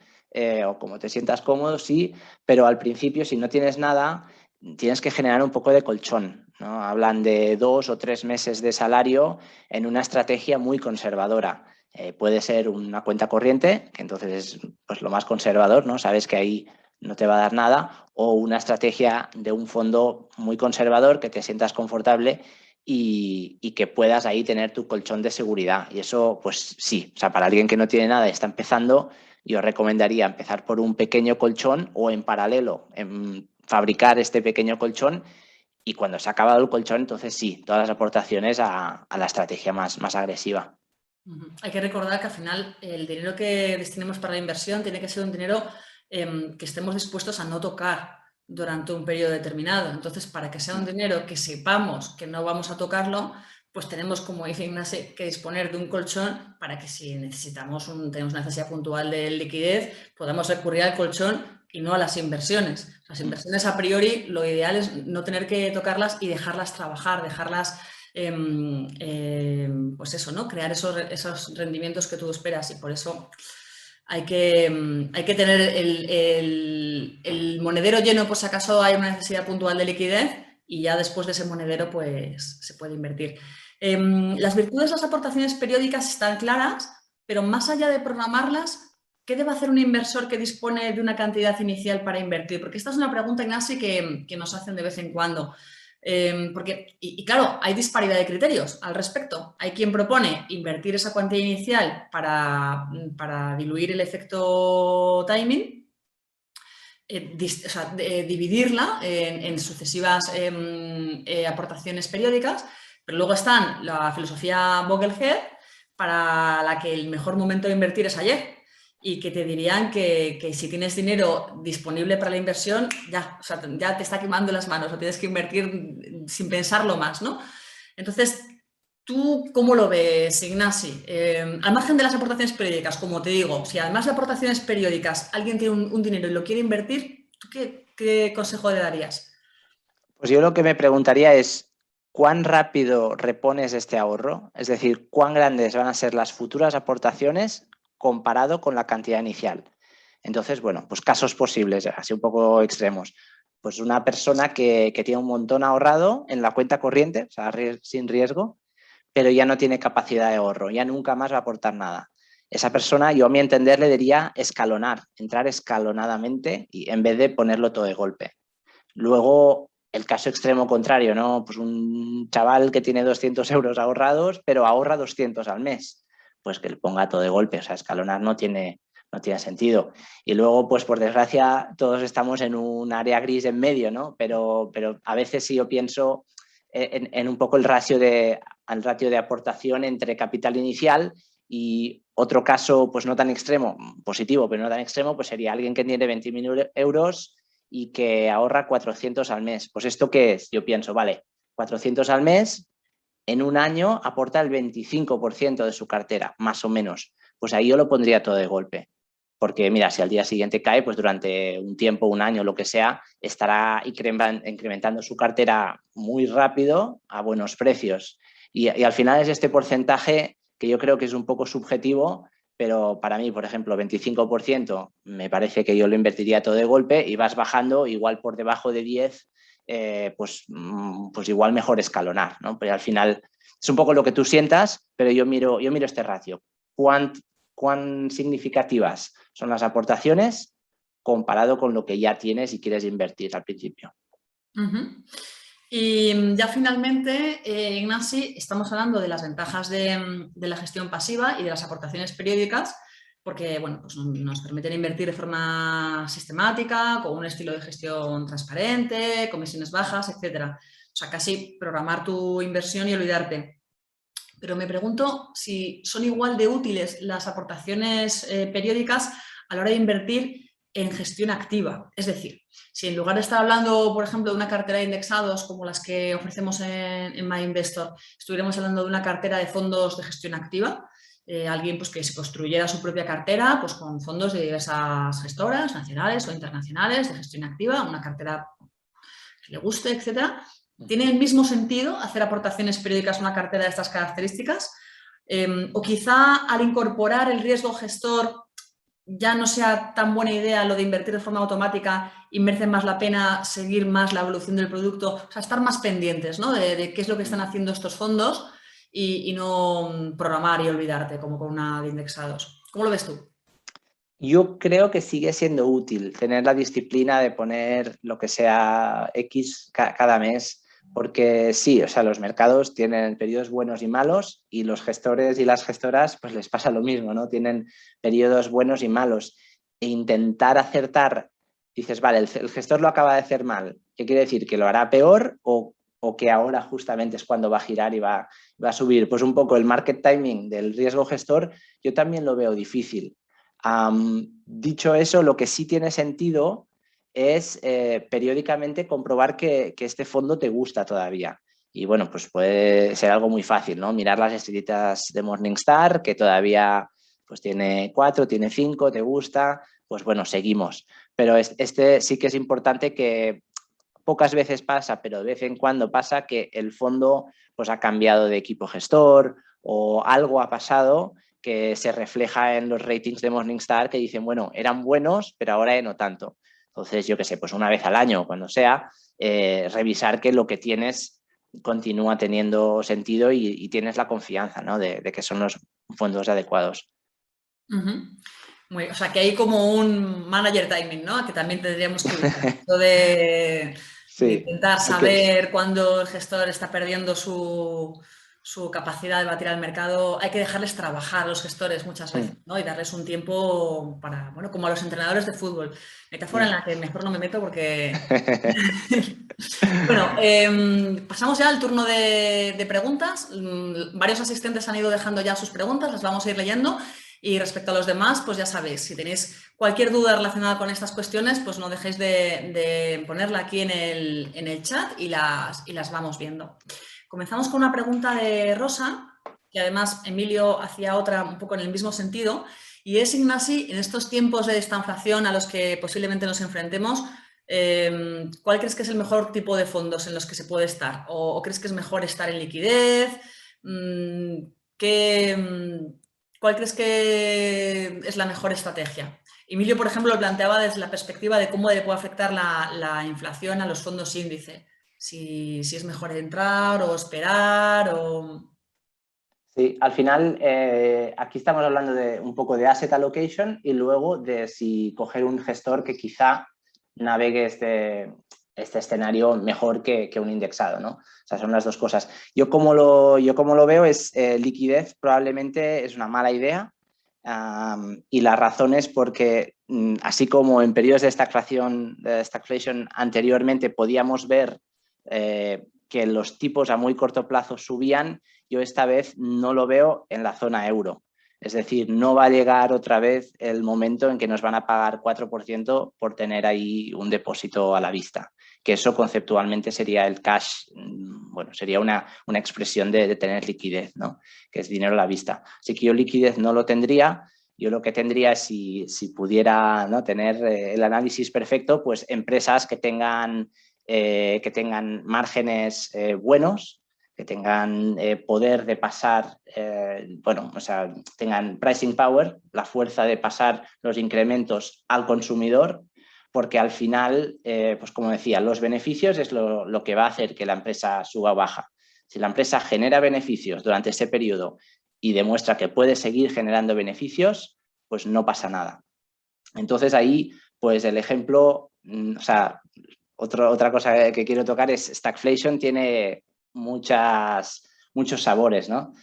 o como te sientas cómodo, sí, pero al principio, si no tienes nada, tienes que generar un poco de colchón, ¿no? Hablan de 2 o 3 meses de salario en una estrategia muy conservadora. Puede ser una cuenta corriente, que entonces es pues, lo más conservador, ¿no? Sabes que ahí no te va a dar nada, o una estrategia de un fondo muy conservador que te sientas confortable y que puedas ahí tener tu colchón de seguridad. Y eso, pues sí, o sea, para alguien que no tiene nada y está empezando, yo recomendaría empezar por un pequeño colchón o en paralelo fabricar este pequeño colchón y cuando se ha acabado el colchón, entonces sí, todas las aportaciones a la estrategia más agresiva. Hay que recordar que al final el dinero que destinemos para la inversión tiene que ser un dinero que estemos dispuestos a no tocar durante un periodo determinado. Entonces, para que sea un dinero que sepamos que no vamos a tocarlo, pues tenemos, como dice Ignacio, que disponer de un colchón para que si tenemos una necesidad puntual de liquidez, podamos recurrir al colchón y no a las inversiones. Las inversiones a priori, lo ideal es no tener que tocarlas y dejarlas trabajar, dejarlas pues eso, ¿no? Crear esos rendimientos que tú esperas y por eso hay que tener el monedero lleno por si acaso hay una necesidad puntual de liquidez y ya después de ese monedero pues se puede invertir. Las virtudes de las aportaciones periódicas están claras, pero más allá de programarlas, ¿qué debe hacer un inversor que dispone de una cantidad inicial para invertir? Porque esta es una pregunta, Ignasi, que nos hacen de vez en cuando. Y claro, hay disparidad de criterios al respecto. Hay quien propone invertir esa cuantía inicial para diluir el efecto timing, dividirla en sucesivas aportaciones periódicas, pero luego están la filosofía Boglehead, para la que el mejor momento de invertir es ayer y que te dirían que si tienes dinero disponible para la inversión, ya, o sea, ya te está quemando las manos, o tienes que invertir sin pensarlo más, ¿no? Entonces, ¿tú cómo lo ves, Ignasi? Al margen de las aportaciones periódicas, como te digo, si además de aportaciones periódicas alguien tiene un dinero y lo quiere invertir, ¿tú qué consejo le darías? Pues yo lo que me preguntaría es, ¿cuán rápido repones este ahorro? Es decir, ¿cuán grandes van a ser las futuras aportaciones comparado con la cantidad inicial? Entonces, bueno, pues casos posibles, así un poco extremos. Pues una persona que tiene un montón ahorrado en la cuenta corriente, o sea, sin riesgo, pero ya no tiene capacidad de ahorro, ya nunca más va a aportar nada. Esa persona, yo a mi entender, le diría escalonar, entrar escalonadamente y en vez de ponerlo todo de golpe. Luego, el caso extremo contrario, ¿no? Pues un chaval que tiene 200 euros ahorrados, pero ahorra 200 al mes, pues que le ponga todo de golpe, o sea, escalonar no tiene sentido. Y luego, pues por desgracia, todos estamos en un área gris en medio, ¿no? Pero a veces sí yo pienso en un poco el ratio de aportación entre capital inicial y otro caso, pues no tan extremo, positivo, pero no tan extremo, pues sería alguien que tiene 20.000 euros y que ahorra 400 al mes. Pues ¿esto qué es? Yo pienso, vale, 400 al mes, en un año aporta el 25% de su cartera, más o menos. Pues ahí yo lo pondría todo de golpe. Porque mira, si al día siguiente cae, pues durante un tiempo, un año, lo que sea, estará incrementando su cartera muy rápido a buenos precios. Y al final es este porcentaje que yo creo que es un poco subjetivo, pero para mí, por ejemplo, 25% me parece que yo lo invertiría todo de golpe y vas bajando igual por debajo de 10, pues igual mejor escalonar, ¿no? Pero al final es un poco lo que tú sientas, pero yo miro este ratio. ¿Cuán significativas son las aportaciones comparado con lo que ya tienes y quieres invertir al principio? Uh-huh. Y ya finalmente, Ignasi, estamos hablando de las ventajas de la gestión pasiva y de las aportaciones periódicas, porque bueno, pues nos permiten invertir de forma sistemática, con un estilo de gestión transparente, comisiones bajas, etc. O sea, casi programar tu inversión y olvidarte. Pero me pregunto si son igual de útiles las aportaciones periódicas a la hora de invertir en gestión activa. Es decir, si en lugar de estar hablando, por ejemplo, de una cartera de indexados como las que ofrecemos en MyInvestor, estuviéramos hablando de una cartera de fondos de gestión activa, alguien pues, que se construyera su propia cartera pues, con fondos de diversas gestoras, nacionales o internacionales, de gestión activa, una cartera que le guste, etcétera. ¿Tiene el mismo sentido hacer aportaciones periódicas a una cartera de estas características? O quizá al incorporar el riesgo gestor ya no sea tan buena idea lo de invertir de forma automática y merece más la pena seguir más la evolución del producto, o sea, estar más pendientes, ¿no? de qué es lo que están haciendo estos fondos y no programar y olvidarte como con una de indexados. ¿Cómo lo ves tú? Yo creo que sigue siendo útil tener la disciplina de poner lo que sea X cada mes, porque sí, o sea, los mercados tienen periodos buenos y malos y los gestores y las gestoras pues les pasa lo mismo, ¿no? Tienen periodos buenos y malos. E intentar acertar, dices, vale, el gestor lo acaba de hacer mal, ¿qué quiere decir? ¿Que lo hará peor o que ahora justamente es cuando va a girar y va a subir? Pues un poco el market timing del riesgo gestor yo también lo veo difícil. Dicho eso, lo que sí tiene sentido es periódicamente comprobar que este fondo te gusta todavía. Y bueno, pues puede ser algo muy fácil, ¿no? Mirar las estrellitas de Morningstar, que todavía pues tiene 4, tiene 5, te gusta, pues bueno, seguimos. Pero este sí que es importante que pocas veces pasa, pero de vez en cuando pasa que el fondo pues, ha cambiado de equipo gestor o algo ha pasado que se refleja en los ratings de Morningstar que dicen, bueno, eran buenos, pero ahora no tanto. Entonces, yo qué sé, pues una vez al año, cuando sea, revisar que lo que tienes continúa teniendo sentido y tienes la confianza, ¿no? de que son los fondos adecuados. O sea, que hay como un manager timing, ¿no? Que también tendríamos que evitar. de Sí, intentar hay que... saber cuándo el gestor está perdiendo su capacidad de batir al mercado. Hay que dejarles trabajar a los gestores muchas veces, ¿no? Y darles un tiempo para, bueno, como a los entrenadores de fútbol. Metáfora en la que mejor no me meto porque... Bueno, pasamos ya al turno de preguntas. Varios asistentes han ido dejando ya sus preguntas, las vamos a ir leyendo. Y respecto a los demás, pues ya sabéis, si tenéis cualquier duda relacionada con estas cuestiones, pues no dejéis de ponerla aquí en el chat y las vamos viendo. Comenzamos con una pregunta de Rosa, que además Emilio hacía otra un poco en el mismo sentido, y es, Ignasi, en estos tiempos de estanflación a los que posiblemente nos enfrentemos, ¿cuál crees que es el mejor tipo de fondos en los que se puede estar? ¿O crees que es mejor estar en liquidez? ¿Cuál crees que es la mejor estrategia? Emilio, por ejemplo, lo planteaba desde la perspectiva de cómo le puede afectar la inflación a los fondos índice. Si es mejor entrar o esperar o... Sí, al final aquí estamos hablando de un poco de asset allocation y luego de si coger un gestor que quizá navegue este escenario mejor que un indexado, ¿no? O sea, son las dos cosas. Yo como lo veo es liquidez probablemente es una mala idea y la razón es porque así como en periodos de stagflation anteriormente podíamos ver que los tipos a muy corto plazo subían, yo esta vez no lo veo en la zona euro. Es decir, no va a llegar otra vez el momento en que nos van a pagar 4% por tener ahí un depósito a la vista, que eso conceptualmente sería el cash, bueno, sería una expresión de tener liquidez, ¿no? Que es dinero a la vista. Así que yo liquidez no lo tendría. Yo lo que tendría es, si pudiera, ¿no?, tener el análisis perfecto, pues empresas que tengan márgenes buenos, que tengan poder de pasar, bueno, o sea, tengan pricing power, la fuerza de pasar los incrementos al consumidor, porque al final, pues como decía, los beneficios es lo que va a hacer que la empresa suba o baja. Si la empresa genera beneficios durante ese periodo y demuestra que puede seguir generando beneficios, pues no pasa nada. Entonces ahí, pues el ejemplo, o sea, otra cosa que quiero tocar es stagflation tiene muchos sabores, ¿no?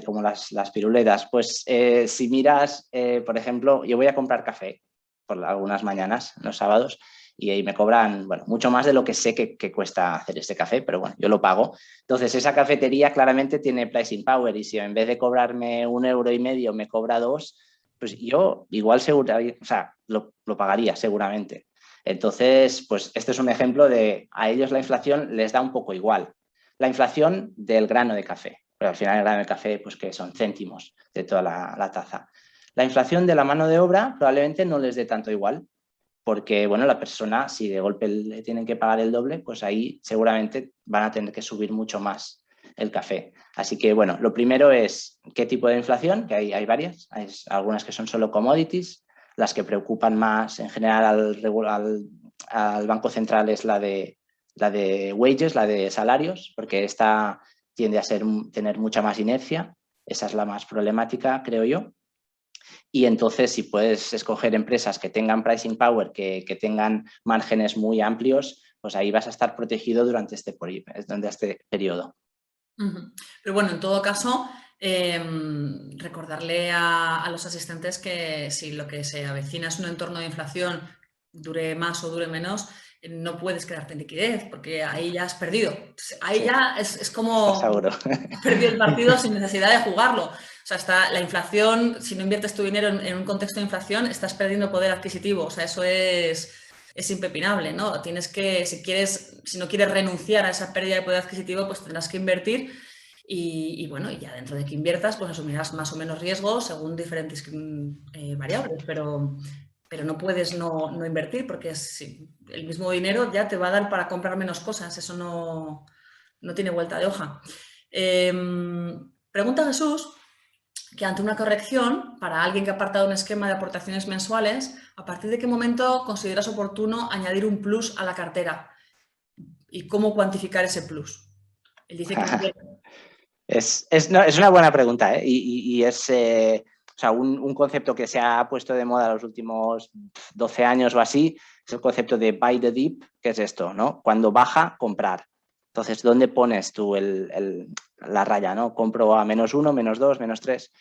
Como las piruletas. Pues si miras, por ejemplo, yo voy a comprar café por algunas mañanas, los sábados, y ahí me cobran, bueno, mucho más de lo que sé que cuesta hacer este café, pero bueno, yo lo pago. Entonces, esa cafetería claramente tiene pricing power y si en vez de cobrarme 1,5 € me cobra 2, pues yo igual o sea, lo pagaría seguramente. Entonces, pues este es un ejemplo de a ellos la inflación les da un poco igual. La inflación del grano de café, pero al final el grano de café, pues que son céntimos de toda la taza. La inflación de la mano de obra probablemente no les dé tanto igual, porque, bueno, la persona, si de golpe le tienen que pagar el doble, pues ahí seguramente van a tener que subir mucho más el café. Así que, bueno, lo primero es qué tipo de inflación, que hay varias, hay algunas que son solo commodities, las que preocupan más en general al Banco Central es la de wages, la de salarios, porque esta tiende a tener mucha más inercia, esa es la más problemática, creo yo. Y entonces, si puedes escoger empresas que tengan pricing power, que tengan márgenes muy amplios, pues ahí vas a estar protegido durante este periodo. Pero bueno, en todo caso, recordarle a los asistentes que si lo que se avecina es un entorno de inflación, dure más o dure menos, no puedes quedarte en liquidez, porque ahí ya has perdido. Ahí Sí, ya es como seguro. has perdido el partido sin necesidad de jugarlo. O sea, está la inflación, si no inviertes tu dinero en un contexto de inflación, estás perdiendo poder adquisitivo. O sea, eso es impepinable, ¿no? Tienes que, si no quieres renunciar a esa pérdida de poder adquisitivo, pues tendrás que invertir y bueno, y ya dentro de que inviertas, pues asumirás más o menos riesgos según diferentes variables, pero pero no puedes no invertir porque el mismo dinero ya te va a dar para comprar menos cosas, eso no tiene vuelta de hoja. Pregunta Jesús que ante una corrección, para alguien que ha apartado un esquema de aportaciones mensuales, ¿a partir de qué momento consideras oportuno añadir un plus a la cartera? ¿Y cómo cuantificar ese plus? Él dice que no quiere. Es una buena pregunta, ¿eh? Y es o sea, un concepto que se ha puesto de moda los últimos 12 años o así, es el concepto de buy the dip, que es esto, ¿no? Cuando baja, comprar. Entonces, ¿dónde pones tú la raya, ¿no? Compro a -1, -2, -3.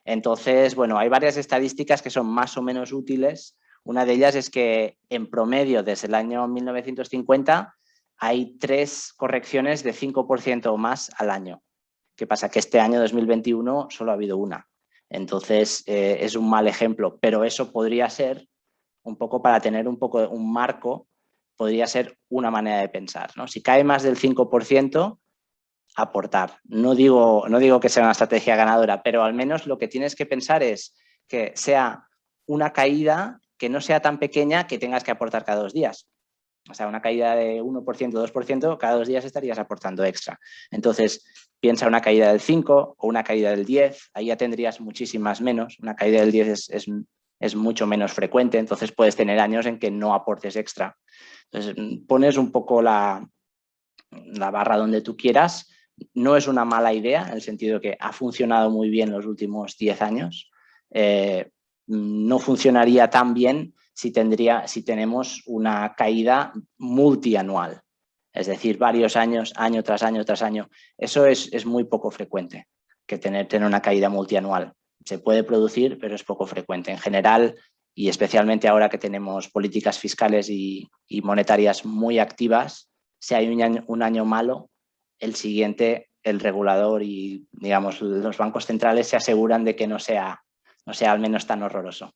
Entonces, bueno, hay varias estadísticas que son más o menos útiles. Una de ellas es que en promedio desde el año 1950 hay 3 correcciones de 5% o más al año. ¿Qué pasa? Que este año 2021 solo ha habido una. Entonces, es un mal ejemplo, pero eso podría ser un poco para tener un poco un marco, podría ser una manera de pensar, ¿no? Si cae más del 5%, aportar. No digo que sea una estrategia ganadora, pero al menos lo que tienes que pensar es que sea una caída que no sea tan pequeña que tengas que aportar cada 2 días. O sea, una caída de 1%, 2%, cada 2 días estarías aportando extra. Entonces, piensa una caída del 5 o una caída del 10, ahí ya tendrías muchísimas menos. Una caída del 10 es mucho menos frecuente, entonces puedes tener años en que no aportes extra. Entonces, pones un poco la barra donde tú quieras. No es una mala idea, en el sentido de que ha funcionado muy bien los últimos 10 años. No funcionaría tan bien si tenemos una caída multianual, es decir, varios años, año tras año tras año. Eso es muy poco frecuente, que tener una caída multianual. Se puede producir, pero es poco frecuente. En general, y especialmente ahora que tenemos políticas fiscales y monetarias muy activas, si hay un año malo, el siguiente, el regulador y, digamos, los bancos centrales se aseguran de que no sea al menos tan horroroso.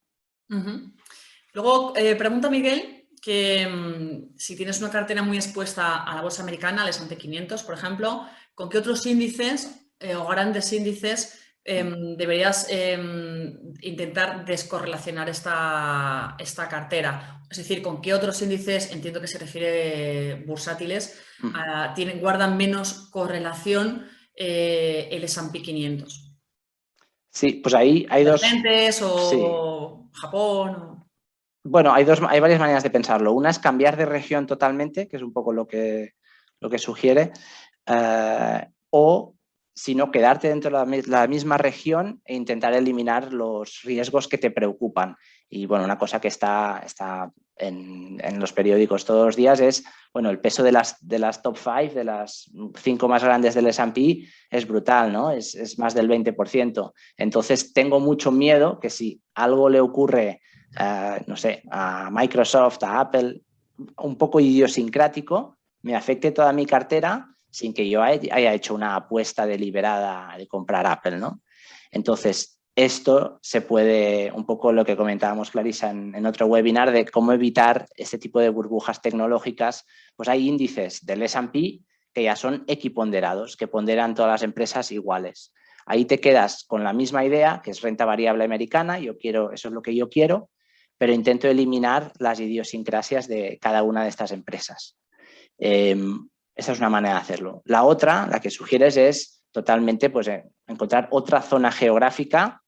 Luego, pregunta Miguel que si tienes una cartera muy expuesta a la bolsa americana, al S&P 500, por ejemplo, ¿con qué otros índices o grandes índices deberías intentar descorrelacionar esta cartera? Es decir, ¿con qué otros índices, entiendo que se refiere bursátiles, guardan menos correlación el S&P 500? Sí, pues ahí hay dos. ¿Emergentes Sí. o Japón? Bueno, hay varias maneras de pensarlo. Una es cambiar de región totalmente, que es un poco lo que sugiere, o si no, quedarte dentro de la misma región e intentar eliminar los riesgos que te preocupan. Y bueno, una cosa que está en los periódicos todos los días es, bueno, el peso de las top 5, de las 5 más grandes del S&P es brutal, ¿no? Es más del 20%. Entonces tengo mucho miedo que si algo le ocurre, no sé, a Microsoft, a Apple, un poco idiosincrático, me afecte toda mi cartera sin que yo haya hecho una apuesta deliberada de comprar Apple, ¿no? Entonces, esto se puede, un poco lo que comentábamos Clarisa en otro webinar, de cómo evitar este tipo de burbujas tecnológicas, pues hay índices del S&P que ya son equiponderados, que ponderan todas las empresas iguales. Ahí te quedas con la misma idea, que es renta variable americana, eso es lo que yo quiero, pero intento eliminar las idiosincrasias de cada una de estas empresas. Esa es una manera de hacerlo. La otra, la que sugieres, es totalmente pues, encontrar otra zona geográfica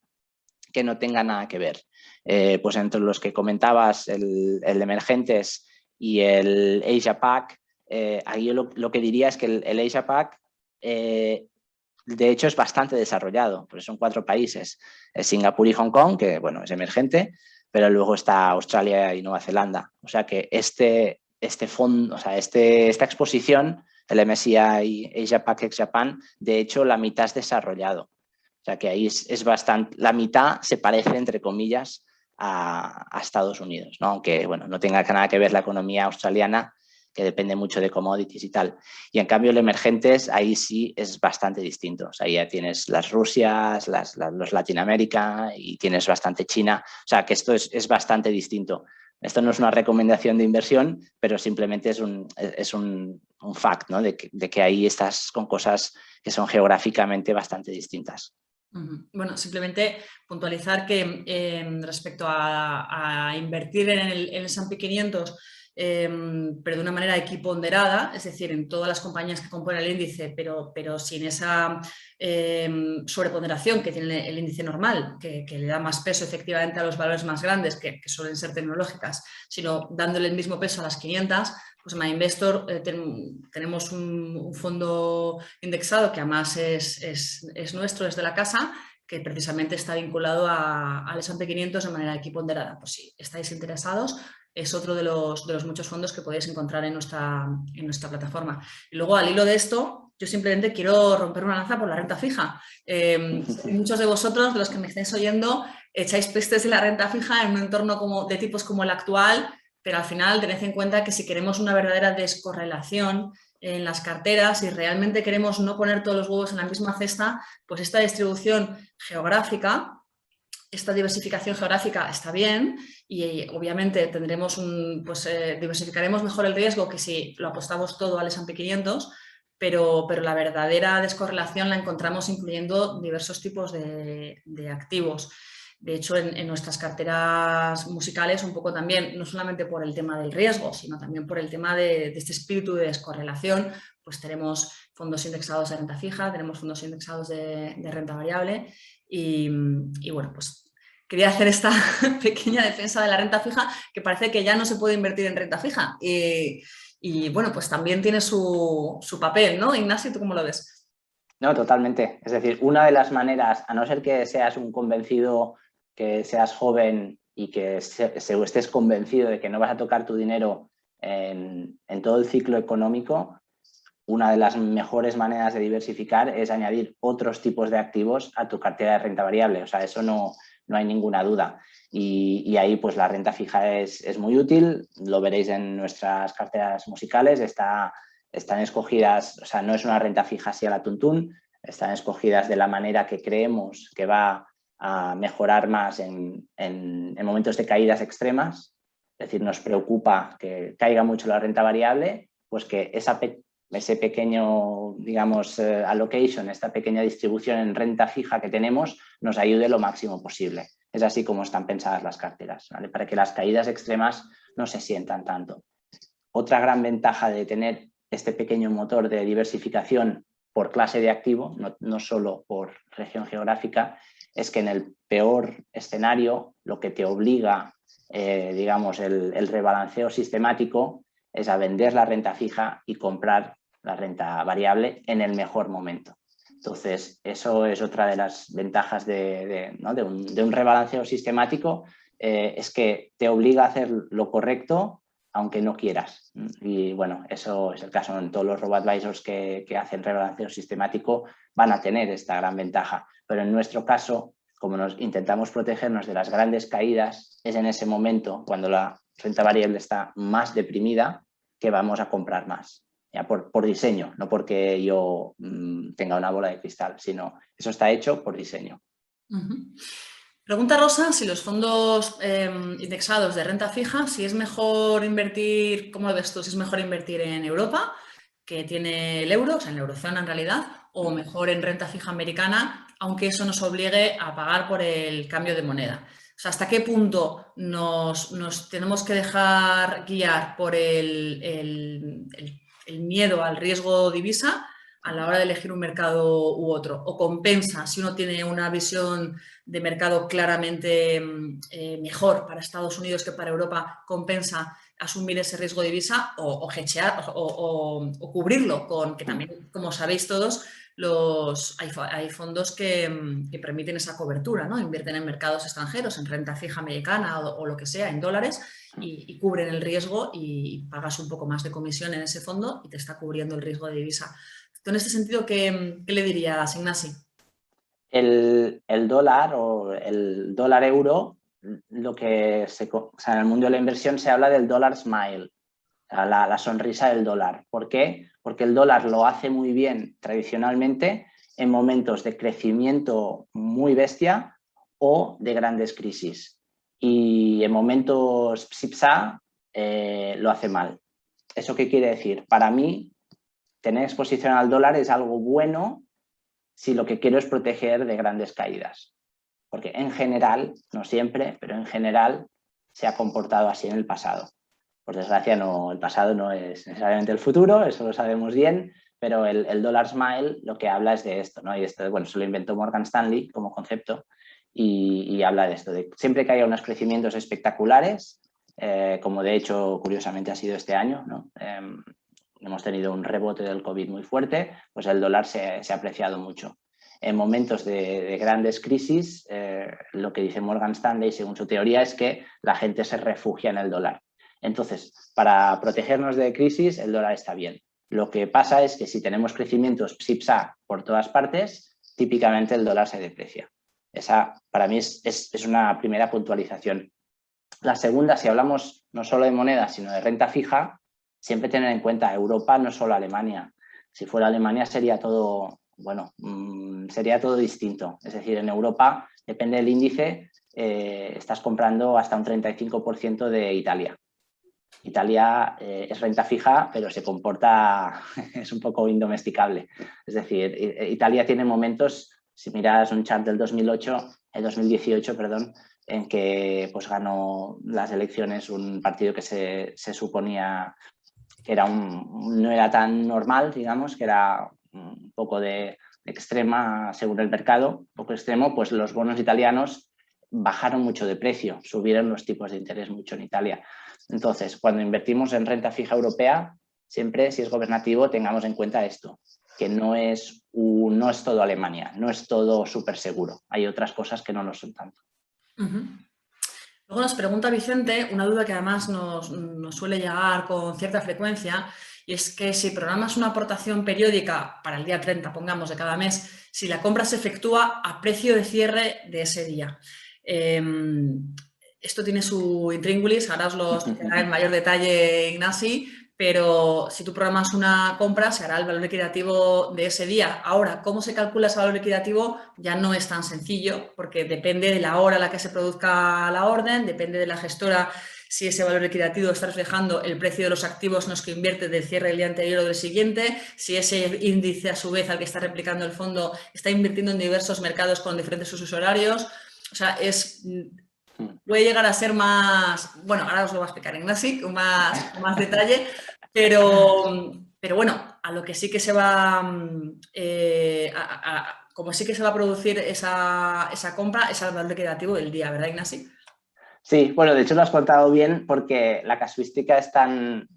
que no tenga nada que ver. Pues entre los que comentabas, el Emergentes y el Asia Pac, ahí yo lo que diría es que el Asia Pac, de hecho, es bastante desarrollado, porque son 4 países, Singapur y Hong Kong, que bueno, es emergente, pero luego está Australia y Nueva Zelanda. O sea que fondo, o sea, esta exposición, el MSCI Asia Pac ex Japan, de hecho, la mitad es desarrollado. O sea que ahí es bastante, la mitad se parece, entre comillas, a Estados Unidos, ¿no? Aunque bueno, no tenga nada que ver la economía australiana, que depende mucho de commodities y tal. Y en cambio el emergentes ahí sí es bastante distinto. O sea, ya tienes las Rusias, los Latinoamérica y tienes bastante China. O sea, que esto es bastante distinto. Esto no es una recomendación de inversión, pero simplemente es un fact, ¿no? De que ahí estás con cosas que son geográficamente bastante distintas. Bueno, simplemente puntualizar que respecto a invertir en el S&P 500, pero de una manera equiponderada, es decir, en todas las compañías que componen el índice, pero sin esa sobreponderación que tiene el índice normal, que le da más peso efectivamente a los valores más grandes, que suelen ser tecnológicas, sino dándole el mismo peso a las 500, pues en MyInvestor tenemos un fondo indexado que además es nuestro, es de la casa, que precisamente está vinculado al S&P 500 de manera equiponderada. Pues si estáis interesados, es otro de los muchos fondos que podéis encontrar en nuestra plataforma. Y luego, al hilo de esto, yo simplemente quiero romper una lanza por la renta fija. Muchos de vosotros, de los que me estáis oyendo, echáis pestes de la renta fija en un entorno de tipos como el actual, pero al final tened en cuenta que si queremos una verdadera descorrelación en las carteras y realmente queremos no poner todos los huevos en la misma cesta, pues esta distribución geográfica, esta diversificación geográfica está bien y obviamente tendremos diversificaremos mejor el riesgo que si lo apostamos todo al S&P 500, pero la verdadera descorrelación la encontramos incluyendo diversos tipos de activos. De hecho, en nuestras carteras musicales un poco también, no solamente por el tema del riesgo, sino también por el tema de este espíritu de descorrelación, pues tenemos fondos indexados de renta fija, tenemos fondos indexados de renta variable y bueno, pues quería hacer esta pequeña defensa de la renta fija, que parece que ya no se puede invertir en renta fija. Y bueno, pues también tiene su papel, ¿no? Ignacio, ¿tú cómo lo ves? No, totalmente. Es decir, una de las maneras, a no ser que seas un convencido, que seas joven y que estés convencido de que no vas a tocar tu dinero en todo el ciclo económico, una de las mejores maneras de diversificar es añadir otros tipos de activos a tu cartera de renta variable. O sea, eso no hay ninguna duda. Y ahí pues la renta fija es muy útil, lo veréis en nuestras carteras musicales, están escogidas, o sea, no es una renta fija así a la tuntún, están escogidas de la manera que creemos que va a mejorar más en momentos de caídas extremas. Es decir, nos preocupa que caiga mucho la renta variable, pues que ese pequeño, digamos, allocation, esta pequeña distribución en renta fija que tenemos, nos ayude lo máximo posible. Es así como están pensadas las carteras, ¿vale? Para que las caídas extremas no se sientan tanto. Otra gran ventaja de tener este pequeño motor de diversificación por clase de activo, no solo por región geográfica, es que en el peor escenario lo que te obliga, digamos, el rebalanceo sistemático es a vender la renta fija y comprar la renta variable en el mejor momento. Entonces, eso es otra de las ventajas de un rebalanceo sistemático, es que te obliga a hacer lo correcto aunque no quieras. Y bueno, eso es el caso en todos los robo-advisors que hacen rebalanceo sistemático, van a tener esta gran ventaja. Pero en nuestro caso, como nos intentamos protegernos de las grandes caídas, es en ese momento, cuando la renta variable está más deprimida, que vamos a comprar más. Ya por diseño, no porque yo tenga una bola de cristal, sino eso está hecho por diseño. Pregunta Rosa si los fondos indexados de renta fija, si es mejor invertir, ¿cómo lo ves tú? Si es mejor invertir en Europa, que tiene el euro, o sea, en la eurozona en realidad, o mejor en renta fija americana, aunque eso nos obligue a pagar por el cambio de moneda. O sea, ¿hasta qué punto nos tenemos que dejar guiar por el miedo al riesgo divisa a la hora de elegir un mercado u otro? ¿O compensa si uno tiene una visión de mercado claramente mejor para Estados Unidos que para Europa, compensa asumir ese riesgo de divisa o hedgear o cubrirlo con, que también, como sabéis todos, hay fondos que permiten esa cobertura, ¿no? Invierten en mercados extranjeros, en renta fija americana o lo que sea, en dólares, y cubren el riesgo y pagas un poco más de comisión en ese fondo y te está cubriendo el riesgo de divisa. En este sentido, ¿qué le dirías, Ignasi? El dólar o el dólar euro, lo que o sea, en el mundo de la inversión se habla del dólar smile, o sea, la sonrisa del dólar. ¿Por qué? Porque el dólar lo hace muy bien tradicionalmente en momentos de crecimiento muy bestia o de grandes crisis. Y en momentos psipsa lo hace mal. ¿Eso qué quiere decir? Para mí, tener exposición al dólar es algo bueno si lo que quiero es proteger de grandes caídas. Porque en general, no siempre, pero en general se ha comportado así en el pasado. Por desgracia, el pasado no es necesariamente el futuro, eso lo sabemos bien, pero el Dollar Smile lo que habla es de esto, ¿no? Y esto, bueno, se lo inventó Morgan Stanley como concepto y habla de esto, de siempre que haya unos crecimientos espectaculares, como de hecho, curiosamente, ha sido este año, ¿no? Hemos tenido un rebote del COVID muy fuerte, pues el dólar se ha apreciado mucho. En momentos de grandes crisis, lo que dice Morgan Stanley, según su teoría, es que la gente se refugia en el dólar. Entonces, para protegernos de crisis, el dólar está bien. Lo que pasa es que si tenemos crecimientos psipsa por todas partes, típicamente el dólar se deprecia. Esa, para mí, es una primera puntualización. La segunda, si hablamos no solo de moneda, sino de renta fija, siempre tener en cuenta Europa, no solo Alemania. Si fuera Alemania sería todo, bueno, sería todo distinto. Es decir, en Europa, depende del índice, estás comprando hasta un 35% de Italia. Italia es renta fija, pero se comporta, es un poco indomesticable. Es decir, Italia tiene momentos, si miras un chart del 2018, perdón, en que pues, ganó las elecciones un partido que se suponía que no era tan normal, digamos, que era un poco de extrema según el mercado, un poco extremo, pues los bonos italianos bajaron mucho de precio, subieron los tipos de interés mucho en Italia. Entonces, cuando invertimos en renta fija europea, siempre, si es gobernativo, tengamos en cuenta esto, que no es todo Alemania, no es todo súper seguro. Hay otras cosas que no lo son tanto. Luego nos pregunta Vicente una duda que además nos suele llegar con cierta frecuencia, y es que si programas una aportación periódica para el día 30, pongamos, de cada mes, si la compra se efectúa a precio de cierre de ese día. Esto tiene su intríngulis, ahora os lo explicará en mayor detalle Ignasi, pero si tú programas una compra, se hará el valor liquidativo de ese día. Ahora, ¿cómo se calcula ese valor liquidativo? Ya no es tan sencillo, porque depende de la hora a la que se produzca la orden, depende de la gestora si ese valor liquidativo está reflejando el precio de los activos en los que invierte del cierre del día anterior o del siguiente, si ese índice, a su vez, al que está replicando el fondo, está invirtiendo en diversos mercados con diferentes usos horarios. O sea, puede llegar a ser más, bueno, ahora os lo voy a explicar en Ignasi, con más detalle, pero bueno, a lo que sí que se va, como sí que se va a producir esa compra, es al valor liquidativo del día, ¿verdad, Ignasi? Sí, bueno, de hecho lo has contado bien porque la casuística es tan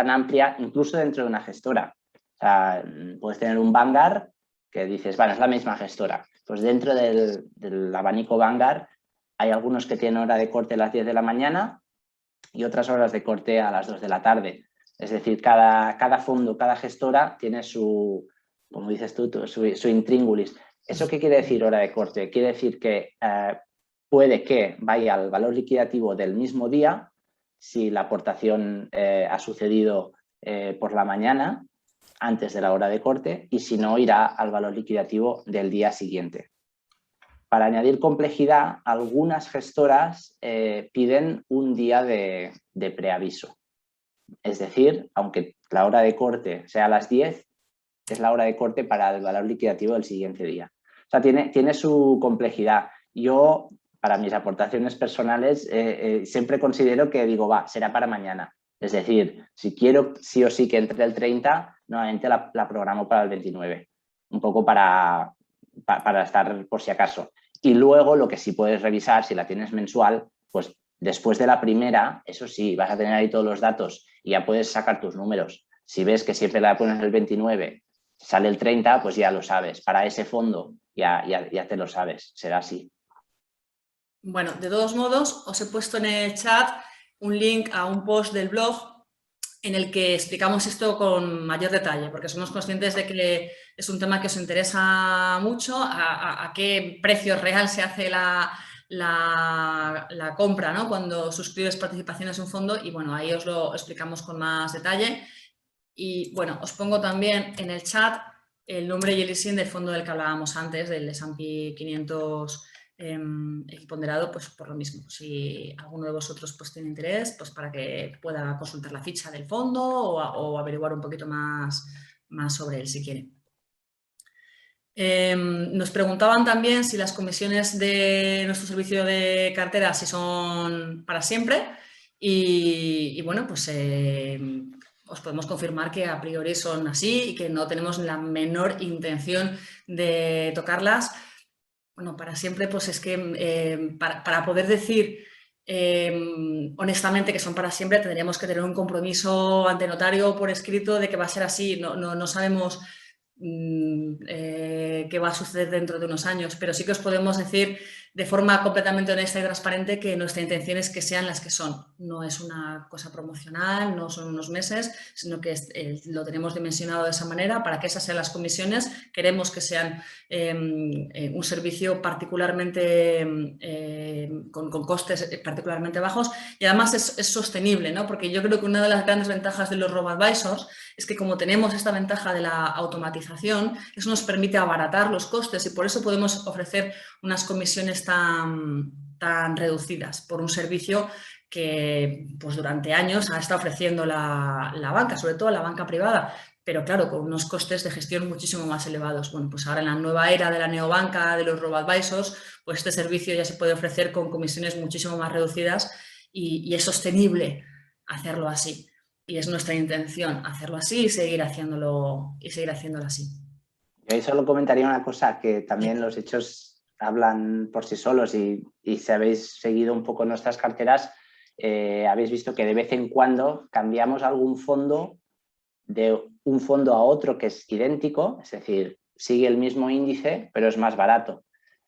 amplia, incluso dentro de una gestora. O sea, puedes tener un Vanguard que dices, bueno, es la misma gestora. Pues dentro del abanico Vanguard hay algunos que tienen hora de corte a las 10 de la mañana y otras horas de corte a las 2 de la tarde. Es decir, cada fondo, cada gestora tiene como dices tú, su intríngulis. ¿Eso qué quiere decir hora de corte? Quiere decir que puede que vaya al valor liquidativo del mismo día si la aportación ha sucedido por la mañana, antes de la hora de corte, y si no, irá al valor liquidativo del día siguiente. Para añadir complejidad, algunas gestoras piden un día de preaviso. Es decir, aunque la hora de corte sea a las 10, es la hora de corte para el valor liquidativo del siguiente día. O sea, tiene su complejidad. Yo, para mis aportaciones personales, siempre considero que digo, será para mañana. Es decir, si quiero sí o sí que entre el 30, nuevamente la programo para el 29. Un poco para estar por si acaso. Y luego lo que sí puedes revisar, si la tienes mensual, pues después de la primera, eso sí, vas a tener ahí todos los datos y ya puedes sacar tus números. Si ves que siempre la pones el 29, sale el 30, pues ya lo sabes. Para ese fondo ya te lo sabes, será así. Bueno, de todos modos, os he puesto en el chat un link a un post del blog en el que explicamos esto con mayor detalle, porque somos conscientes de que es un tema que os interesa mucho, a qué precio real se hace la compra, ¿no? Cuando suscribes participaciones en un fondo, y bueno, ahí os lo explicamos con más detalle. Y bueno, os pongo también en el chat el nombre y el ISIN del fondo del que hablábamos antes, del S&P 500 ponderado, pues por lo mismo. Si alguno de vosotros pues tiene interés, pues para que pueda consultar la ficha del fondo o averiguar un poquito más sobre él si quiere. Nos preguntaban también si las comisiones de nuestro servicio de cartera si son para siempre y bueno, pues os podemos confirmar que a priori son así y que no tenemos la menor intención de tocarlas. Bueno, para siempre, pues es que para poder decir honestamente que son para siempre tendríamos que tener un compromiso ante notario por escrito de que va a ser así. No sabemos qué va a suceder dentro de unos años, pero sí que os podemos decir de forma completamente honesta y transparente que nuestra intención es que sean las que son. No es una cosa promocional, no son unos meses, sino que lo tenemos dimensionado de esa manera para que esas sean las comisiones. Queremos que sean un servicio particularmente con costes particularmente bajos y además es sostenible, ¿no? Porque yo creo que una de las grandes ventajas de los robo-advisors es que como tenemos esta ventaja de la automatización, eso nos permite abaratar los costes y por eso podemos ofrecer unas comisiones tan reducidas por un servicio que pues, durante años ha estado ofreciendo la banca, sobre todo la banca privada, pero claro, con unos costes de gestión muchísimo más elevados. Bueno, pues ahora en la nueva era de la neobanca, de los robo-advisors, pues este servicio ya se puede ofrecer con comisiones muchísimo más reducidas y es sostenible hacerlo así. Y es nuestra intención hacerlo así y seguir haciéndolo así. Yo ahí solo comentaría una cosa, que también los hechos hablan por sí solos y si habéis seguido un poco nuestras carteras, habéis visto que de vez en cuando cambiamos algún fondo de un fondo a otro que es idéntico, es decir, sigue el mismo índice, pero es más barato.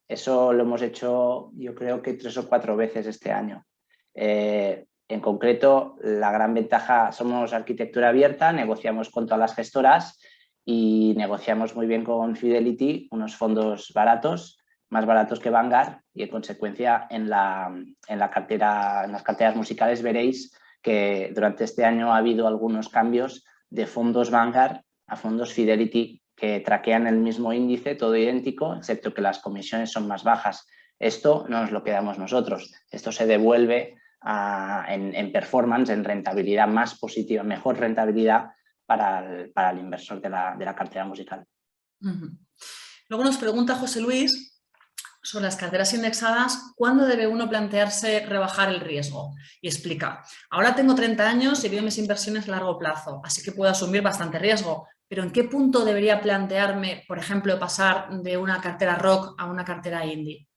Eso lo hemos hecho yo creo que 3 o 4 veces este año. En concreto, la gran ventaja, somos arquitectura abierta, negociamos con todas las gestoras y negociamos muy bien con Fidelity unos fondos baratos, más baratos que Vanguard y en consecuencia en las carteras musicales veréis que durante este año ha habido algunos cambios de fondos Vanguard a fondos Fidelity que traquean el mismo índice, todo idéntico, excepto que las comisiones son más bajas. Esto no nos lo quedamos nosotros, esto se devuelve en performance, en rentabilidad más positiva, mejor rentabilidad para el inversor de la cartera musical. Luego nos pregunta José Luis sobre las carteras indexadas, ¿cuándo debe uno plantearse rebajar el riesgo? Y explica, ahora tengo 30 años y veo mis inversiones a largo plazo, así que puedo asumir bastante riesgo, pero ¿en qué punto debería plantearme, por ejemplo, pasar de una cartera rock a una cartera indie?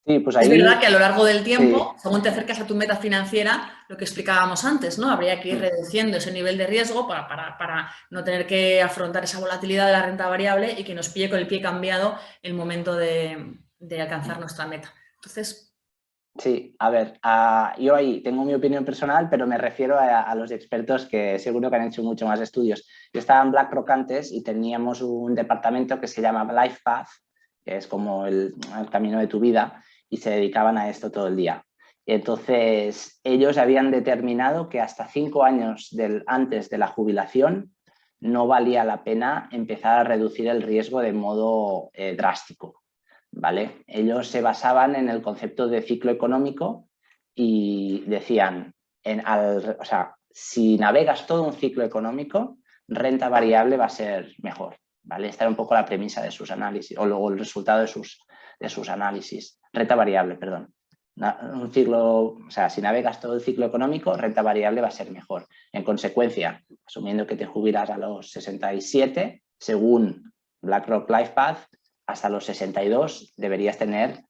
Sí, pues ahí, es verdad que a lo largo del tiempo, sí. según te acercas a tu meta financiera, lo que explicábamos antes, ¿no? Habría que ir reduciendo ese nivel de riesgo para no tener que afrontar esa volatilidad de la renta variable y que nos pille con el pie cambiado el momento de alcanzar nuestra meta. Entonces... Sí, a ver, yo ahí tengo mi opinión personal, pero me refiero a los expertos que seguro que han hecho mucho más estudios. Yo estaba en BlackRock antes y teníamos un departamento que se llama LifePath, que es como el camino de tu vida, y se dedicaban a esto todo el día. Y entonces, ellos habían determinado que hasta 5 años antes de la jubilación no valía la pena empezar a reducir el riesgo de modo drástico. ¿Vale? Ellos se basaban en el concepto de ciclo económico y decían, o sea, si navegas todo un ciclo económico, renta variable va a ser mejor. ¿Vale? Esta era un poco la premisa de sus análisis, o luego el resultado de sus análisis. Renta variable, perdón. Un ciclo, o sea, si navegas todo el ciclo económico, renta variable va a ser mejor. En consecuencia, asumiendo que te jubilas a los 67, según BlackRock LifePath, hasta los 62 deberías tener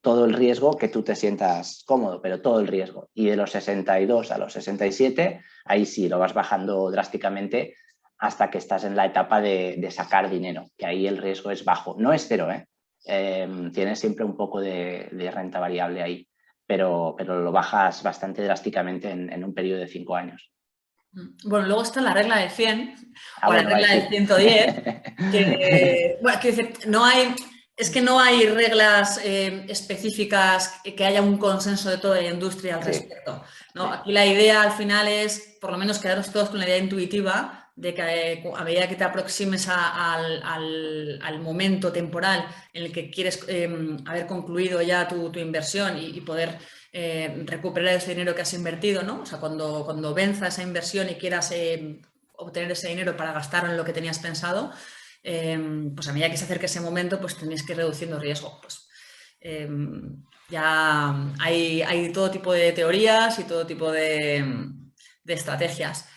todo el riesgo que tú te sientas cómodo, pero todo el riesgo. Y de los 62 a los 67, ahí sí lo vas bajando drásticamente hasta que estás en la etapa de sacar dinero, que ahí el riesgo es bajo. No es cero, tienes siempre un poco de renta variable ahí, pero lo bajas bastante drásticamente en un periodo de 5 años. Bueno, luego está la regla de 100 o la Bueno, regla sí. de 110, bueno, es que no hay reglas específicas que haya un consenso de toda la industria al respecto, ¿no? Sí. Aquí la idea al final es, por lo menos, quedaros todos con la idea intuitiva de que a medida que te aproximes al momento temporal en el que quieres haber concluido ya tu inversión y poder recuperar ese dinero que has invertido, ¿no? O sea, cuando venza esa inversión y quieras obtener ese dinero para gastarlo en lo que tenías pensado, pues a medida que se acerque ese momento, pues tenéis que ir reduciendo riesgo. Pues, ya hay todo tipo de teorías y todo tipo de estrategias.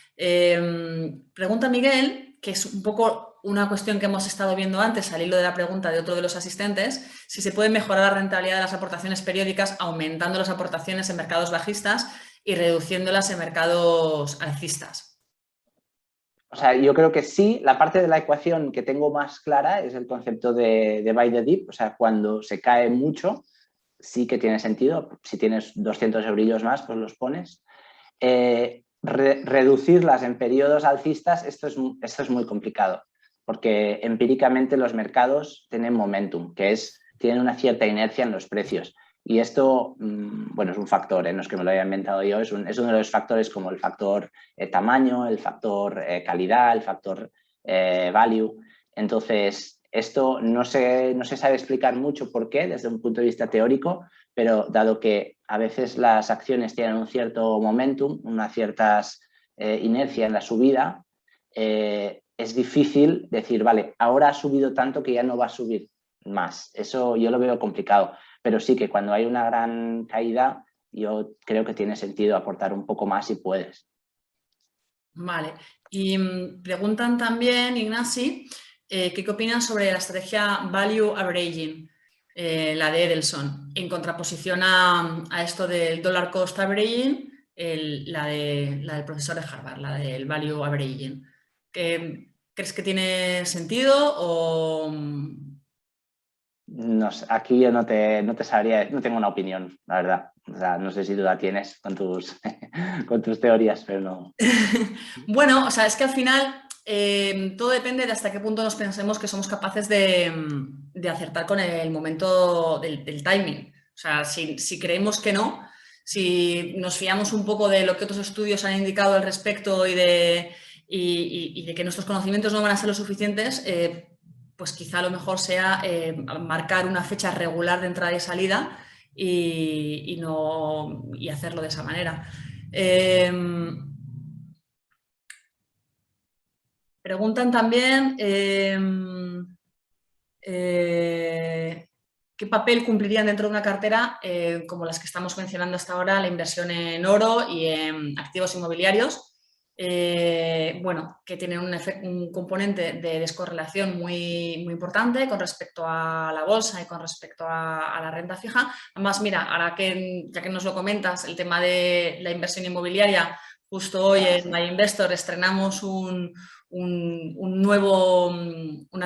Pregunta Miguel, que es un poco una cuestión que hemos estado viendo antes al hilo de la pregunta de otro de los asistentes, si se puede mejorar la rentabilidad de las aportaciones periódicas aumentando las aportaciones en mercados bajistas y reduciéndolas en mercados alcistas. O sea, yo creo que sí. La parte de la ecuación que tengo más clara es el concepto de buy the dip. O sea, cuando se cae mucho, sí que tiene sentido. Si tienes 200 eurillos más, pues los pones. Reducirlas en periodos alcistas, esto es muy complicado, porque empíricamente los mercados tienen momentum, tienen una cierta inercia en los precios. Y esto, bueno, es un factor, no es que me lo haya inventado yo, es uno de los factores como el factor tamaño, el factor calidad, el factor value. Entonces, esto no se sabe explicar mucho por qué desde un punto de vista teórico, pero dado que a veces las acciones tienen un cierto momentum, una cierta inercia en la subida, es difícil decir, vale, ahora ha subido tanto que ya no va a subir más. Eso yo lo veo complicado, pero sí que cuando hay una gran caída, yo creo que tiene sentido aportar un poco más si puedes. Vale. Y preguntan también, Ignasi, ¿qué opinas sobre la estrategia Value Averaging, la de Edelson, en contraposición a esto del Dollar Cost Averaging, la del profesor de Harvard, la del Value Averaging? ¿Crees que tiene sentido o...? No sé, aquí yo no te sabría, no tengo una opinión, la verdad. O sea, no sé si tú la tienes con tus, con tus teorías, pero no. Bueno, o sea, es que al final todo depende de hasta qué punto nos pensemos que somos capaces de acertar con el momento del timing. O sea, si creemos que no, si nos fiamos un poco de lo que otros estudios han indicado al respecto y de que nuestros conocimientos no van a ser los suficientes, pues quizá lo mejor sea marcar una fecha regular de entrada y salida y hacerlo de esa manera. Preguntan también qué papel cumplirían dentro de una cartera como las que estamos mencionando hasta ahora, la inversión en oro y en activos inmobiliarios. Bueno, que tienen un componente de descorrelación muy, muy importante con respecto a la bolsa y con respecto a la renta fija. Además, mira, ahora que ya que nos lo comentas, el tema de la inversión inmobiliaria, justo hoy en My Investor estrenamos una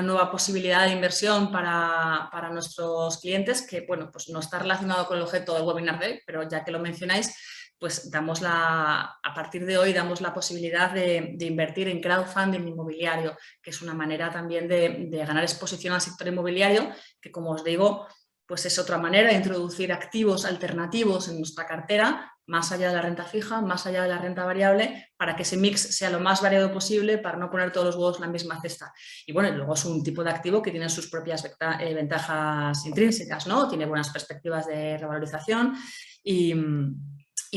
nueva posibilidad de inversión para nuestros clientes que, bueno, pues no está relacionado con el objeto del webinar de hoy, pero ya que lo mencionáis, pues a partir de hoy damos la posibilidad de invertir en crowdfunding inmobiliario, que es una manera también de ganar exposición al sector inmobiliario, que como os digo, pues es otra manera de introducir activos alternativos en nuestra cartera, más allá de la renta fija, más allá de la renta variable, para que ese mix sea lo más variado posible, para no poner todos los huevos en la misma cesta. Y bueno, luego es un tipo de activo que tiene sus propias ventajas intrínsecas, ¿no? Tiene buenas perspectivas de revalorización y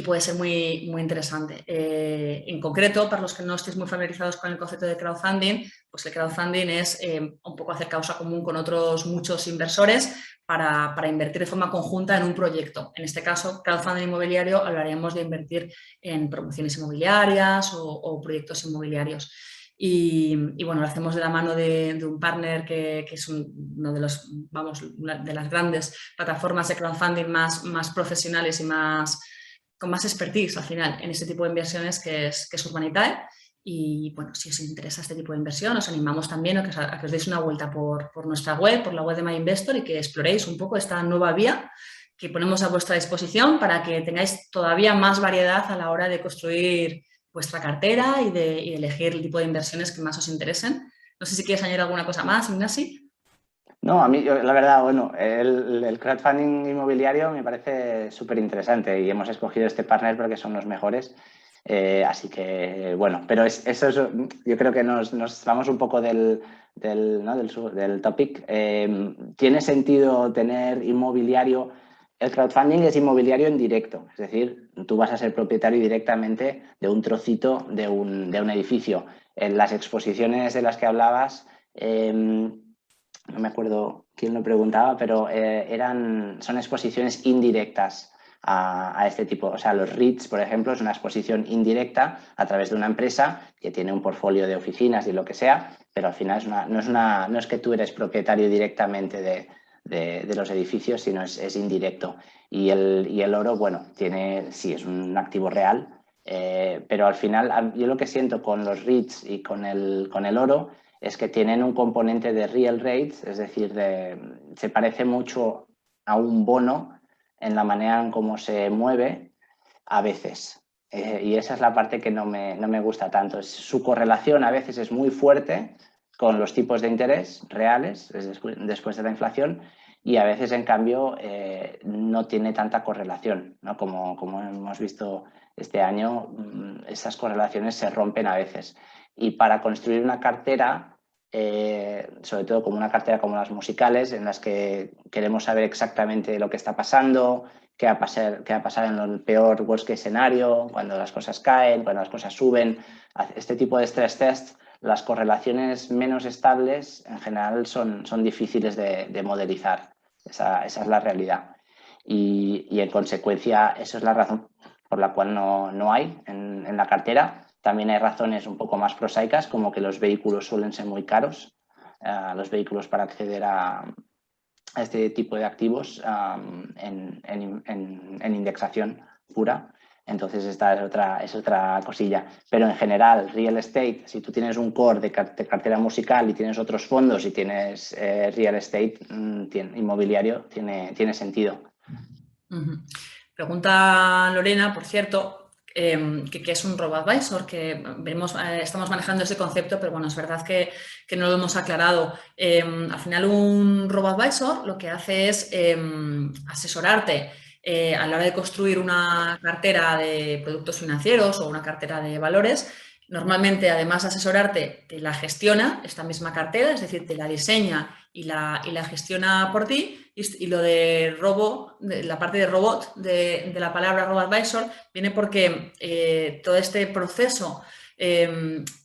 puede ser muy, muy interesante. En concreto, para los que no estéis muy familiarizados con el concepto de crowdfunding, pues el crowdfunding es un poco hacer causa común con otros muchos inversores para invertir de forma conjunta en un proyecto. En este caso, crowdfunding inmobiliario, hablaríamos de invertir en promociones inmobiliarias o proyectos inmobiliarios. Y bueno, lo hacemos de la mano de un partner que es uno de los, vamos, una de las grandes plataformas de crowdfunding más profesionales y con más expertise al final en este tipo de inversiones que es Urbanitae. Y bueno, si os interesa este tipo de inversión, os animamos también a que os deis una vuelta por nuestra web, por la web de My Investor y que exploréis un poco esta nueva vía que ponemos a vuestra disposición para que tengáis todavía más variedad a la hora de construir vuestra cartera y de elegir el tipo de inversiones que más os interesen. No sé si quieres añadir alguna cosa más, Ignasi. No, a mí, la verdad, bueno, el crowdfunding inmobiliario me parece súper interesante y hemos escogido este partner porque son los mejores. Así que, bueno, pero eso es, yo creo que nos vamos un poco del topic. ¿Tiene sentido tener inmobiliario? El crowdfunding es inmobiliario en directo, es decir, tú vas a ser propietario directamente de un trocito de un edificio. En las exposiciones de las que hablabas, no me acuerdo quién lo preguntaba, pero son exposiciones indirectas a este tipo. O sea, los REITs, por ejemplo, es una exposición indirecta a través de una empresa que tiene un portfolio de oficinas y lo que sea, pero al final no es que tú eres propietario directamente de los edificios, sino es indirecto. Y el oro, bueno, sí, es un activo real, pero al final yo lo que siento con los REITs y con el oro es que tienen un componente de real rates, es decir, se parece mucho a un bono en la manera en cómo se mueve a veces. Y esa es la parte que no me gusta tanto. Su correlación a veces es muy fuerte con los tipos de interés reales después de la inflación y a veces, en cambio, no tiene tanta correlación, ¿no? Como hemos visto este año, esas correlaciones se rompen a veces. Y para construir una cartera, sobre todo como una cartera como las musicales, en las que queremos saber exactamente lo que está pasando, qué va a pasar en el peor worst case escenario, cuando las cosas caen, cuando las cosas suben. Este tipo de stress test, las correlaciones menos estables en general son difíciles de modelizar. Esa es la realidad. Y en consecuencia, esa es la razón por la cual no hay en la cartera. También hay razones un poco más prosaicas, como que los vehículos suelen ser muy caros, los vehículos para acceder a este tipo de activos en indexación pura. Entonces esta es otra cosilla. Pero en general, real estate, si tú tienes un core de cartera musical y tienes otros fondos y tienes real estate inmobiliario, tiene sentido. Pregunta Lorena, por cierto, que es un robo-advisor, que estamos manejando ese concepto, pero bueno, es verdad que no lo hemos aclarado. Al final, un robo-advisor lo que hace es asesorarte a la hora de construir una cartera de productos financieros o una cartera de valores. Normalmente, además de asesorarte, te la gestiona esta misma cartera, es decir, te la diseña y la gestiona por ti. Y lo de robo, la parte de robot de la palabra robo-advisor, viene porque todo este proceso,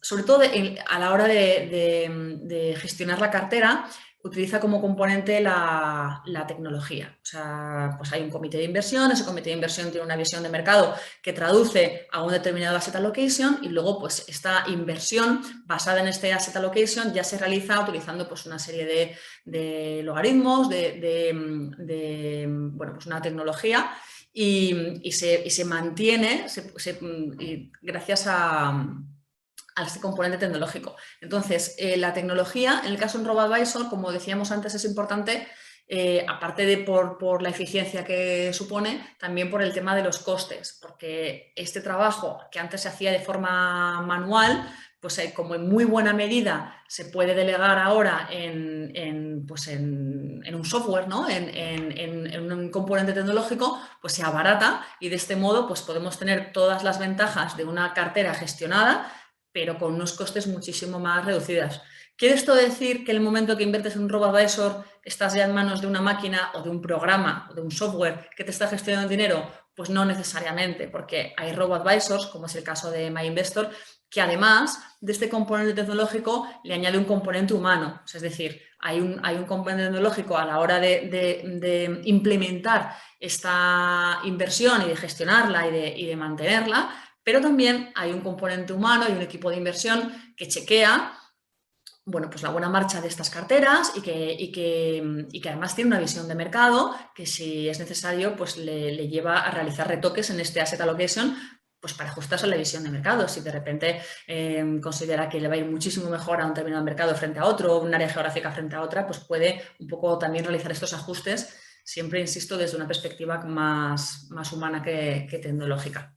sobre todo a la hora de gestionar la cartera, utiliza como componente la tecnología. O sea, pues hay un comité de inversión, ese comité de inversión tiene una visión de mercado que traduce a un determinado asset allocation y luego pues esta inversión basada en este asset allocation ya se realiza utilizando pues una serie de logaritmos, bueno, pues una tecnología y se mantiene gracias a este componente tecnológico. Entonces, la tecnología, en el caso de un robo-advisor, como decíamos antes, es importante, aparte de por la eficiencia que supone, también por el tema de los costes, porque este trabajo que antes se hacía de forma manual, pues como en muy buena medida se puede delegar ahora en un software, ¿no? en un componente tecnológico, pues se abarata y de este modo pues podemos tener todas las ventajas de una cartera gestionada, pero con unos costes muchísimo más reducidos. ¿Quiere esto decir que en el momento que inviertes en un robo-advisor estás ya en manos de una máquina o de un programa o de un software que te está gestionando el dinero? Pues no necesariamente, porque hay robo-advisors, como es el caso de MyInvestor, que además de este componente tecnológico le añade un componente humano. Es decir, hay un componente tecnológico a la hora de implementar esta inversión y de gestionarla y de mantenerla, pero también hay un componente humano y un equipo de inversión que chequea, bueno, pues la buena marcha de estas carteras y que además tiene una visión de mercado que, si es necesario, pues le lleva a realizar retoques en este asset allocation, pues para ajustarse a la visión de mercado. Si de repente considera que le va a ir muchísimo mejor a un determinado mercado frente a otro, un área geográfica frente a otra, pues puede un poco también realizar estos ajustes, siempre, insisto, desde una perspectiva más humana que tecnológica.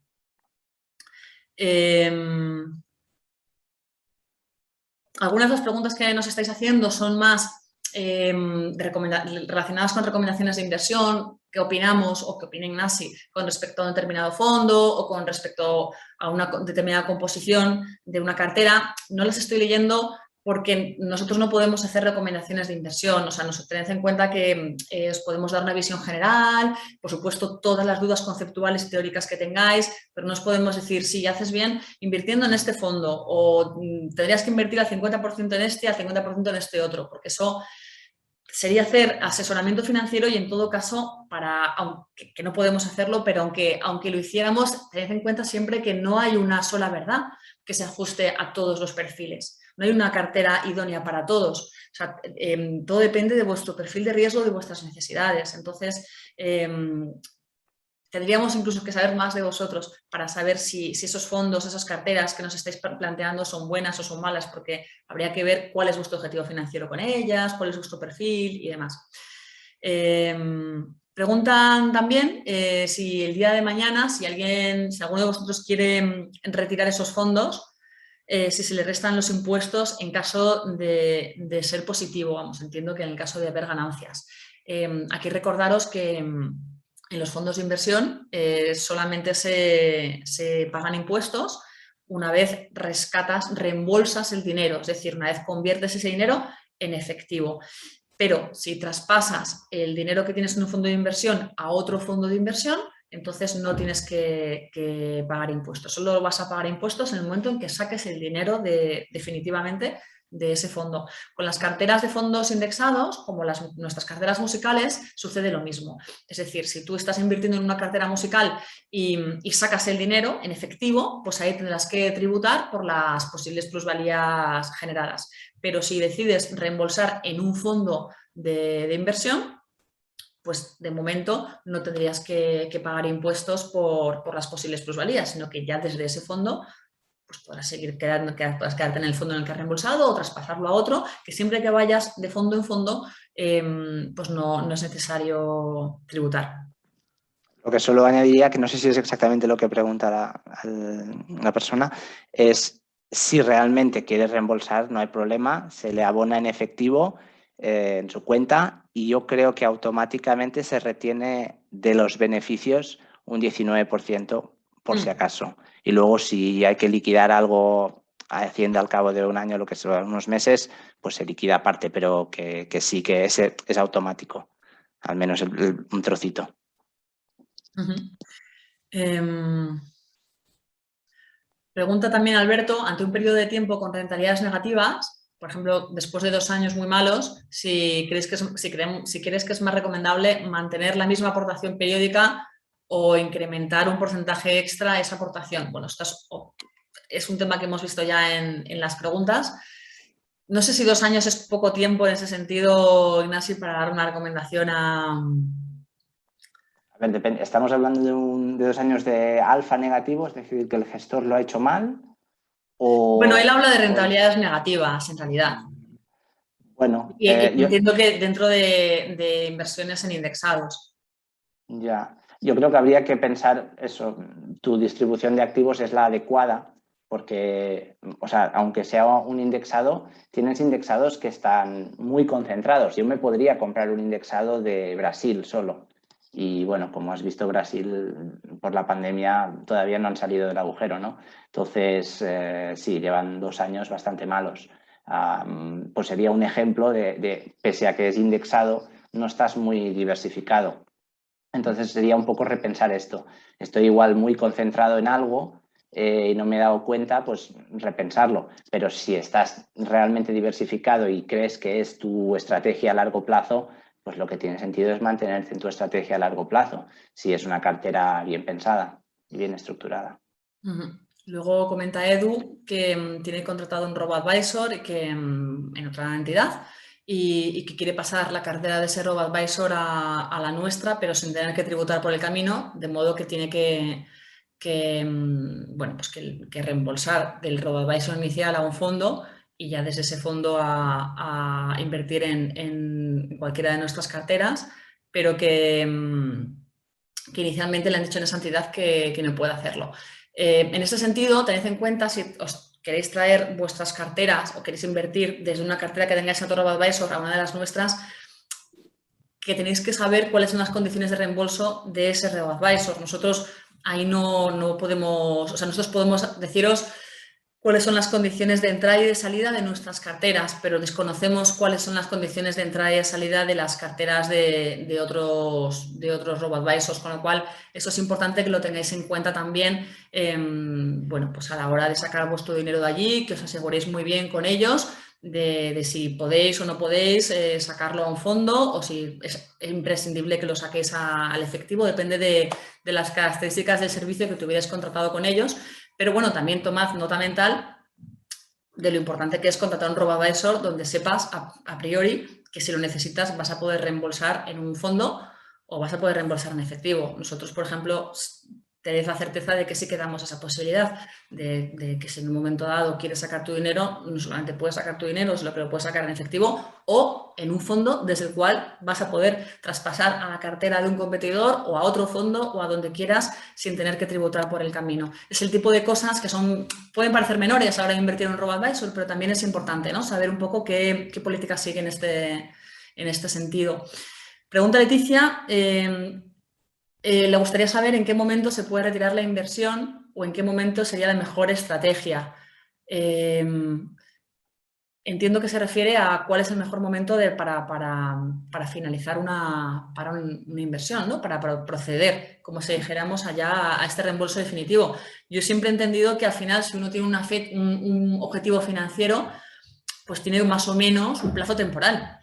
Algunas de las preguntas que nos estáis haciendo son más relacionadas con recomendaciones de inversión, qué opinamos o qué opinen Nasi con respecto a un determinado fondo o con respecto a una determinada composición de una cartera. No las estoy leyendo, porque nosotros no podemos hacer recomendaciones de inversión, o sea, tened en cuenta que os podemos dar una visión general, por supuesto, todas las dudas conceptuales y teóricas que tengáis, pero no os podemos decir, sí, haces bien invirtiendo en este fondo o tendrías que invertir al 50% en este y al 50% en este otro, porque eso sería hacer asesoramiento financiero y en todo caso, aunque que no podemos hacerlo, pero aunque lo hiciéramos, tened en cuenta siempre que no hay una sola verdad que se ajuste a todos los perfiles. No hay una cartera idónea para todos. O sea, todo depende de vuestro perfil de riesgo, de vuestras necesidades. Entonces, tendríamos incluso que saber más de vosotros para saber si esos fondos, esas carteras que nos estáis planteando son buenas o son malas, porque habría que ver cuál es vuestro objetivo financiero con ellas, cuál es vuestro perfil y demás. Preguntan también si el día de mañana, si alguno de vosotros quiere retirar esos fondos, si se le restan los impuestos en caso de ser positivo. Vamos, entiendo que en el caso de haber ganancias. Aquí recordaros que en los fondos de inversión solamente se pagan impuestos una vez reembolsas el dinero, es decir, una vez conviertes ese dinero en efectivo. Pero si traspasas el dinero que tienes en un fondo de inversión a otro fondo de inversión, entonces no tienes que pagar impuestos. Solo vas a pagar impuestos en el momento en que saques el dinero definitivamente de ese fondo. Con las carteras de fondos indexados, como nuestras carteras musicales, sucede lo mismo. Es decir, si tú estás invirtiendo en una cartera musical y sacas el dinero en efectivo, pues ahí tendrás que tributar por las posibles plusvalías generadas. Pero si decides reembolsar en un fondo de inversión, pues de momento no tendrías que pagar impuestos por las posibles plusvalías, sino que ya desde ese fondo pues podrás seguir podrás quedarte en el fondo en el que has reembolsado o traspasarlo a otro, que siempre que vayas de fondo en fondo, pues no es necesario tributar. Lo que solo añadiría, que no sé si es exactamente lo que pregunta la persona, es si realmente quiere reembolsar, no hay problema, se le abona en efectivo en su cuenta y yo creo que automáticamente se retiene de los beneficios un 19% por si acaso. Y luego si hay que liquidar algo a Hacienda al cabo de un año, lo que son unos meses, pues se liquida aparte, pero que sí que es automático, al menos un trocito. Pregunta también Alberto, ante un periodo de tiempo con rentabilidades negativas, por ejemplo, después de 2 años muy malos, si crees que es más recomendable mantener la misma aportación periódica o incrementar un porcentaje extra a esa aportación. Bueno, esto es un tema que hemos visto ya en las preguntas. No sé si 2 años es poco tiempo en ese sentido, Ignasi, para dar una recomendación a... A ver, depende. ¿Estamos hablando de 2 años de alfa negativo, es decir, que el gestor lo ha hecho mal? Bueno, él habla de rentabilidades negativas, en realidad. Bueno, Y entiendo que dentro de inversiones en indexados. Ya, yo creo que habría que pensar eso, tu distribución de activos es la adecuada, porque, o sea, aunque sea un indexado, tienes indexados que están muy concentrados. Yo me podría comprar un indexado de Brasil solo. Y bueno, como has visto, Brasil por la pandemia todavía no han salido del agujero, ¿no? Entonces, sí, llevan 2 años bastante malos. Pues sería un ejemplo pese a que es indexado, no estás muy diversificado. Entonces sería un poco repensar esto. Estoy igual muy concentrado en algo y no me he dado cuenta, pues repensarlo. Pero si estás realmente diversificado y crees que es tu estrategia a largo plazo, pues lo que tiene sentido es mantenerte en tu estrategia a largo plazo, si es una cartera bien pensada y bien estructurada. Luego comenta Edu que tiene contratado un robo-advisor en otra entidad y que quiere pasar la cartera de ese robo-advisor a la nuestra, pero sin tener que tributar por el camino, de modo que tiene que reembolsar del robo-advisor inicial a un fondo y ya desde ese fondo a invertir en cualquiera de nuestras carteras, pero que inicialmente le han dicho en esa entidad que no puede hacerlo. En ese sentido, tened en cuenta si os queréis traer vuestras carteras o queréis invertir desde una cartera que tengáis en otro robo-advisor a una de las nuestras, que tenéis que saber cuáles son las condiciones de reembolso de ese robo-advisor. Nosotros ahí no podemos, o sea, nosotros podemos deciros cuáles son las condiciones de entrada y de salida de nuestras carteras, pero desconocemos cuáles son las condiciones de entrada y de salida de las carteras de otros robo-advisors, con lo cual eso es importante que lo tengáis en cuenta también, bueno, pues a la hora de sacar vuestro dinero de allí, que os aseguréis muy bien con ellos de si podéis o no podéis sacarlo a un fondo o si es imprescindible que lo saquéis al efectivo, depende de las características del servicio que tuvierais contratado con ellos. Pero bueno, también tomad nota mental de lo importante que es contratar un robo-advisor donde sepas a priori que si lo necesitas vas a poder reembolsar en un fondo o vas a poder reembolsar en efectivo. Nosotros, por ejemplo, tenéis la certeza de que sí que damos esa posibilidad de que si en un momento dado quieres sacar tu dinero, no solamente puedes sacar tu dinero, sino que lo puedes sacar en efectivo o en un fondo desde el cual vas a poder traspasar a la cartera de un competidor o a otro fondo o a donde quieras sin tener que tributar por el camino. Es el tipo de cosas que pueden parecer menores a la hora de invertir en un robo-advisor, pero también es importante, ¿no? Saber un poco qué políticas sigue en este sentido. Pregunta Leticia, le gustaría saber en qué momento se puede retirar la inversión o en qué momento sería la mejor estrategia. Entiendo que se refiere a cuál es el mejor momento para finalizar una inversión, ¿no? Para proceder, como si dijéramos allá, a este reembolso definitivo. Yo siempre he entendido que al final, si uno tiene un objetivo financiero, pues tiene más o menos un plazo temporal.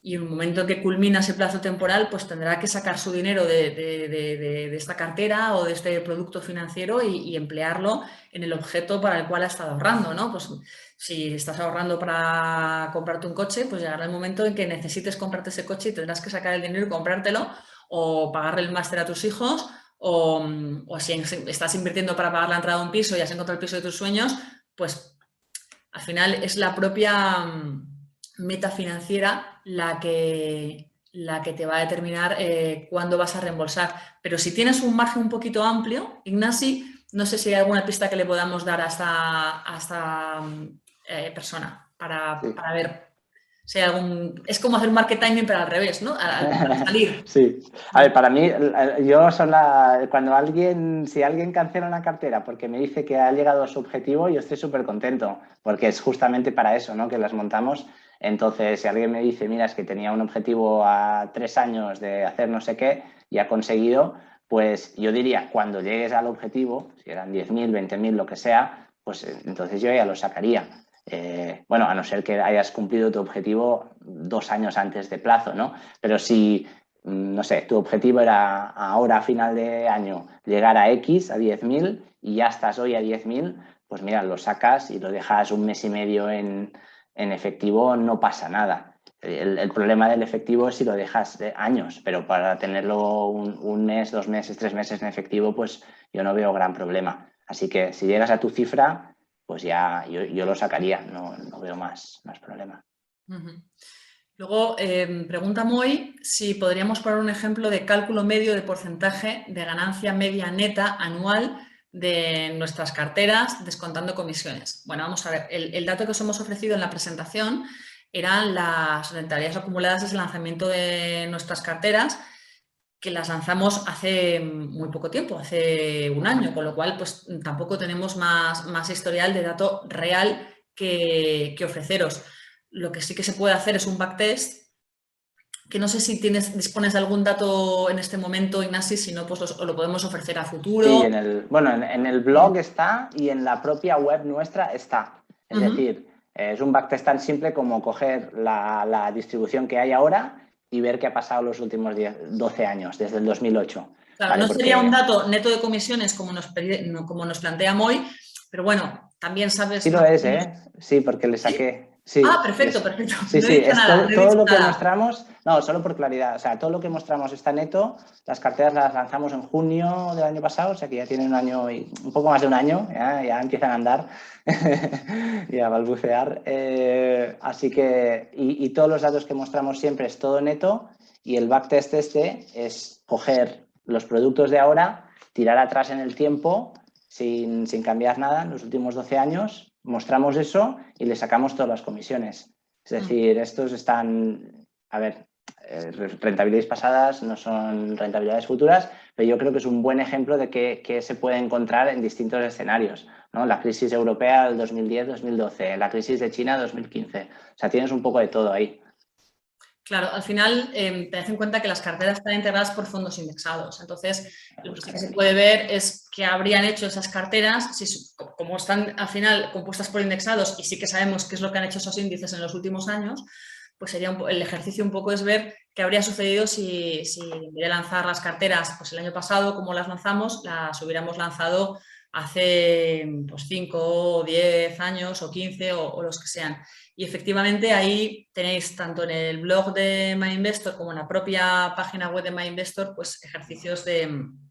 Y en el momento que culmina ese plazo temporal, pues tendrá que sacar su dinero de esta cartera o de este producto financiero y emplearlo en el objeto para el cual ha estado ahorrando, ¿no? Pues si estás ahorrando para comprarte un coche, pues llegará el momento en que necesites comprarte ese coche y tendrás que sacar el dinero y comprártelo o pagarle el máster a tus hijos o si estás invirtiendo para pagar la entrada a un piso y has encontrado el piso de tus sueños, pues al final es la propia meta financiera la que te va a determinar cuándo vas a reembolsar. Pero si tienes un margen un poquito amplio, Ignasi, no sé si hay alguna pista que le podamos dar a esta persona para ver si hay algún... Es como hacer un market timing, pero al revés, ¿no? Al salir. Sí. A ver, para mí, yo cuando si alguien cancela una cartera porque me dice que ha llegado a su objetivo, yo estoy súper contento, porque es justamente para eso, ¿no? Que las montamos. Entonces, si alguien me dice, mira, es que tenía un objetivo a 3 años de hacer no sé qué y ha conseguido, pues yo diría, cuando llegues al objetivo, si eran 10.000, 20.000, lo que sea, pues entonces yo ya lo sacaría. Bueno, a no ser que hayas cumplido tu objetivo 2 años antes de plazo, ¿no? Pero si, no sé, tu objetivo era ahora a final de año llegar a X, a 10.000 y ya estás hoy a 10.000, pues mira, lo sacas y lo dejas un mes y medio en efectivo, no pasa nada. El problema del efectivo es si lo dejas de años, pero para tenerlo un mes, 2 meses, 3 meses en efectivo, pues yo no veo gran problema. Así que si llegas a tu cifra, pues ya yo lo sacaría, no veo más problema. Luego, pregunta Moy si podríamos poner un ejemplo de cálculo medio de porcentaje de ganancia media neta anual de nuestras carteras descontando comisiones. Bueno, vamos a ver, el dato que os hemos ofrecido en la presentación eran las rentabilidades acumuladas desde el lanzamiento de nuestras carteras, que las lanzamos hace muy poco tiempo, hace un año, con lo cual pues tampoco tenemos más historial de dato real que ofreceros. Lo que sí que se puede hacer es un backtest, que no sé si dispones de algún dato en este momento, Ignasi, si no, pues lo podemos ofrecer a futuro. Sí, en el blog está y en la propia web nuestra está. Es decir, es un backtest tan simple como coger la distribución que hay ahora y ver qué ha pasado los últimos 12 años, desde el 2008. Claro, ¿vale? no sería un dato neto de comisiones como nos plantea Moy, pero bueno, también sabes... Sí lo es, ¿eh? Sí, porque le saqué... Sí, perfecto, perfecto. Sí, no he sí, dicho es nada, todo lo que mostramos, no, solo por claridad, o sea, todo lo que mostramos está neto, las carteras las lanzamos en junio del año pasado, o sea que ya tienen un año y un poco más de un año, ya empiezan a andar y a balbucear, así que, y todos los datos que mostramos siempre es todo neto y el backtest este es coger los productos de ahora, tirar atrás en el tiempo sin cambiar nada en los últimos 12 años, mostramos eso y le sacamos todas las comisiones. Es decir, estos están, a ver, rentabilidades pasadas no son rentabilidades futuras, pero yo creo que es un buen ejemplo de qué se puede encontrar en distintos escenarios. ¿no? La crisis europea del 2010-2012, la crisis de China 2015. O sea, tienes un poco de todo ahí. Claro, al final tened en cuenta que las carteras están integradas por fondos indexados. Entonces, lo que sí que se puede ver es qué habrían hecho esas carteras, si, como están al final compuestas por indexados y sí que sabemos qué es lo que han hecho esos índices en los últimos años, pues sería el ejercicio un poco es ver qué habría sucedido si en vez de lanzar las carteras pues el año pasado, como las lanzamos, las hubiéramos lanzado hace pues 5 o 10 años o 15 o los que sean. Y efectivamente ahí tenéis tanto en el blog de MyInvestor como en la propia página web de MyInvestor pues ejercicios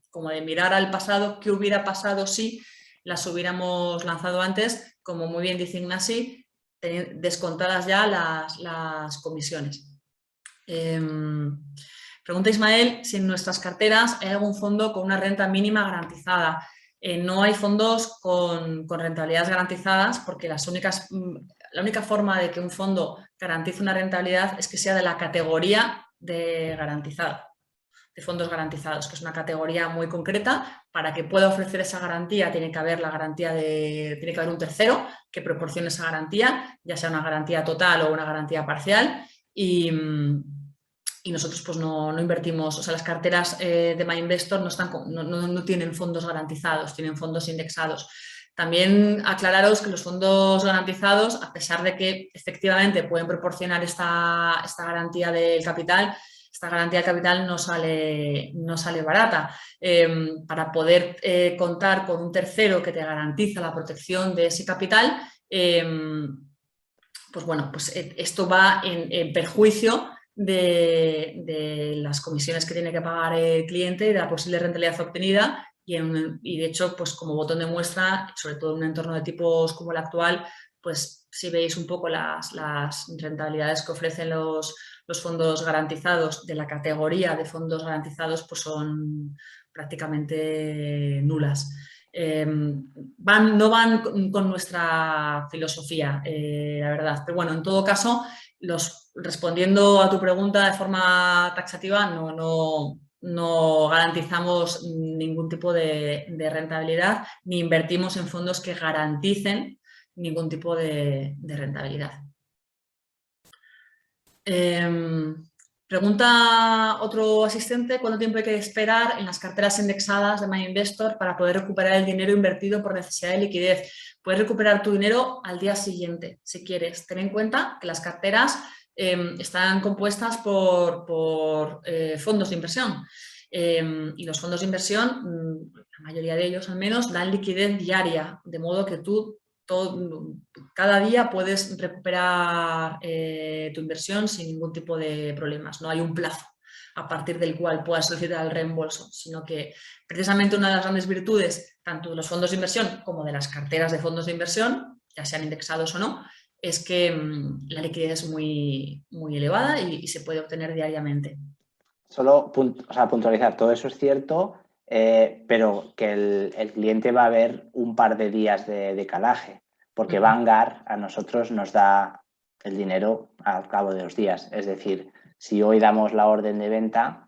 como de mirar al pasado, qué hubiera pasado si las hubiéramos lanzado antes, como muy bien dice Ignasi, descontadas ya las comisiones. Pregunta Ismael si en nuestras carteras hay algún fondo con una renta mínima garantizada. No hay fondos con rentabilidades garantizadas porque la única forma de que un fondo garantice una rentabilidad es que sea de la categoría de garantizado, de fondos garantizados, que es una categoría muy concreta. Para que pueda ofrecer esa garantía tiene que haber tiene que haber un tercero que proporcione esa garantía, ya sea una garantía total o una garantía parcial. Y nosotros pues no invertimos, o sea, las carteras de MyInvestor no tienen fondos garantizados, tienen fondos indexados. También aclararos que los fondos garantizados, a pesar de que efectivamente pueden proporcionar esta garantía del capital, esta garantía del capital no sale barata. Para poder contar con un tercero que te garantiza la protección de ese capital, pues bueno, pues esto va en perjuicio de las comisiones que tiene que pagar el cliente y de la posible rentabilidad obtenida y de hecho, pues como botón de muestra, sobre todo en un entorno de tipos como el actual, pues si veis un poco las rentabilidades que ofrecen los fondos garantizados de la categoría de fondos garantizados, pues son prácticamente nulas. No van con nuestra filosofía, la verdad. Pero bueno, en todo caso, respondiendo a tu pregunta de forma taxativa, no garantizamos ningún tipo de rentabilidad ni invertimos en fondos que garanticen ningún tipo de rentabilidad. Pregunta otro asistente, ¿cuánto tiempo hay que esperar en las carteras indexadas de MyInvestor para poder recuperar el dinero invertido por necesidad de liquidez? Puedes recuperar tu dinero al día siguiente, si quieres. Ten en cuenta que las carteras están compuestas por fondos de inversión. Y los fondos de inversión, la mayoría de ellos al menos, dan liquidez diaria, de modo que tú cada día puedes recuperar tu inversión sin ningún tipo de problemas. No hay un plazo a partir del cual puedas solicitar el reembolso, sino que precisamente una de las grandes virtudes, tanto de los fondos de inversión como de las carteras de fondos de inversión, ya sean indexados o no, es que la liquidez es muy, muy elevada y se puede obtener diariamente. Solo puntualizar, todo eso es cierto, pero que el cliente va a ver un par de días de calaje, porque Vanguard a nosotros nos da el dinero al cabo de los días. Es decir, si hoy damos la orden de venta,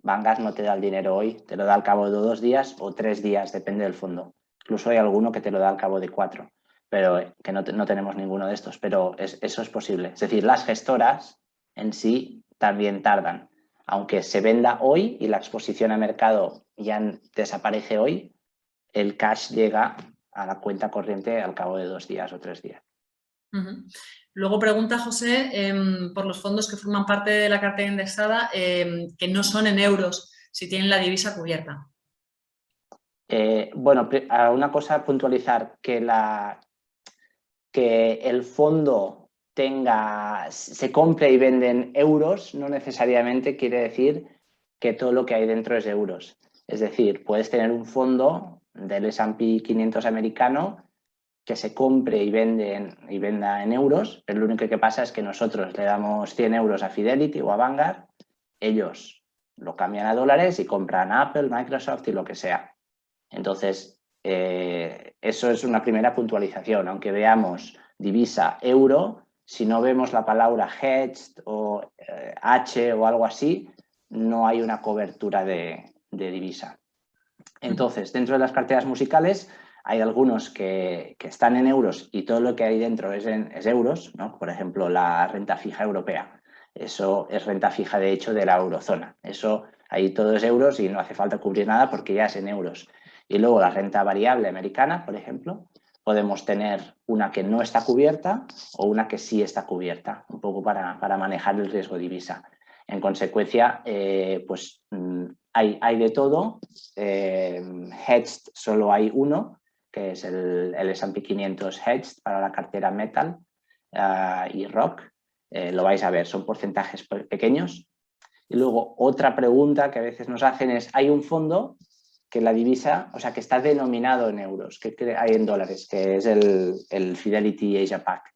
Vanguard no te da el dinero hoy, te lo da al cabo de 2 días o 3 días, depende del fondo. Incluso hay alguno que te lo da al cabo de 4, pero que no tenemos ninguno de estos, pero eso es posible. Es decir, las gestoras en sí también tardan. Aunque se venda hoy y la exposición a mercado ya desaparece hoy, el cash llega a la cuenta corriente al cabo de 2 días o 3 días. Luego pregunta José por los fondos que forman parte de la cartera indexada que no son en euros, si tienen la divisa cubierta. Bueno, una cosa puntualizar, que el fondo se compre y vende en euros no necesariamente quiere decir que todo lo que hay dentro es euros. Es decir, puedes tener un fondo del S&P 500 americano que se compre y venda en euros, pero lo único que pasa es que nosotros le damos 100 euros a Fidelity o a Vanguard, ellos lo cambian a dólares y compran Apple, Microsoft y lo que sea. Entonces, eso es una primera puntualización. Aunque veamos divisa euro, si no vemos la palabra hedged o H o algo así, no hay una cobertura de divisa. Entonces, dentro de las carteras musicales Hay algunos que están en euros y todo lo que hay dentro es euros, ¿no? Por ejemplo, la renta fija europea. Eso es renta fija, de hecho, de la eurozona. Eso ahí todo es euros y no hace falta cubrir nada porque ya es en euros. Y luego la renta variable americana, por ejemplo, podemos tener una que no está cubierta o una que sí está cubierta, un poco para manejar el riesgo divisa. En consecuencia, pues hay de todo. Hedged solo hay uno, que es el S&P 500 Hedged para la cartera Metal y Rock. Lo vais a ver, son porcentajes pequeños. Y luego otra pregunta que a veces nos hacen es, hay un fondo que la divisa, o sea, que está denominado en euros, que hay en dólares, que es el Fidelity Asia Pac.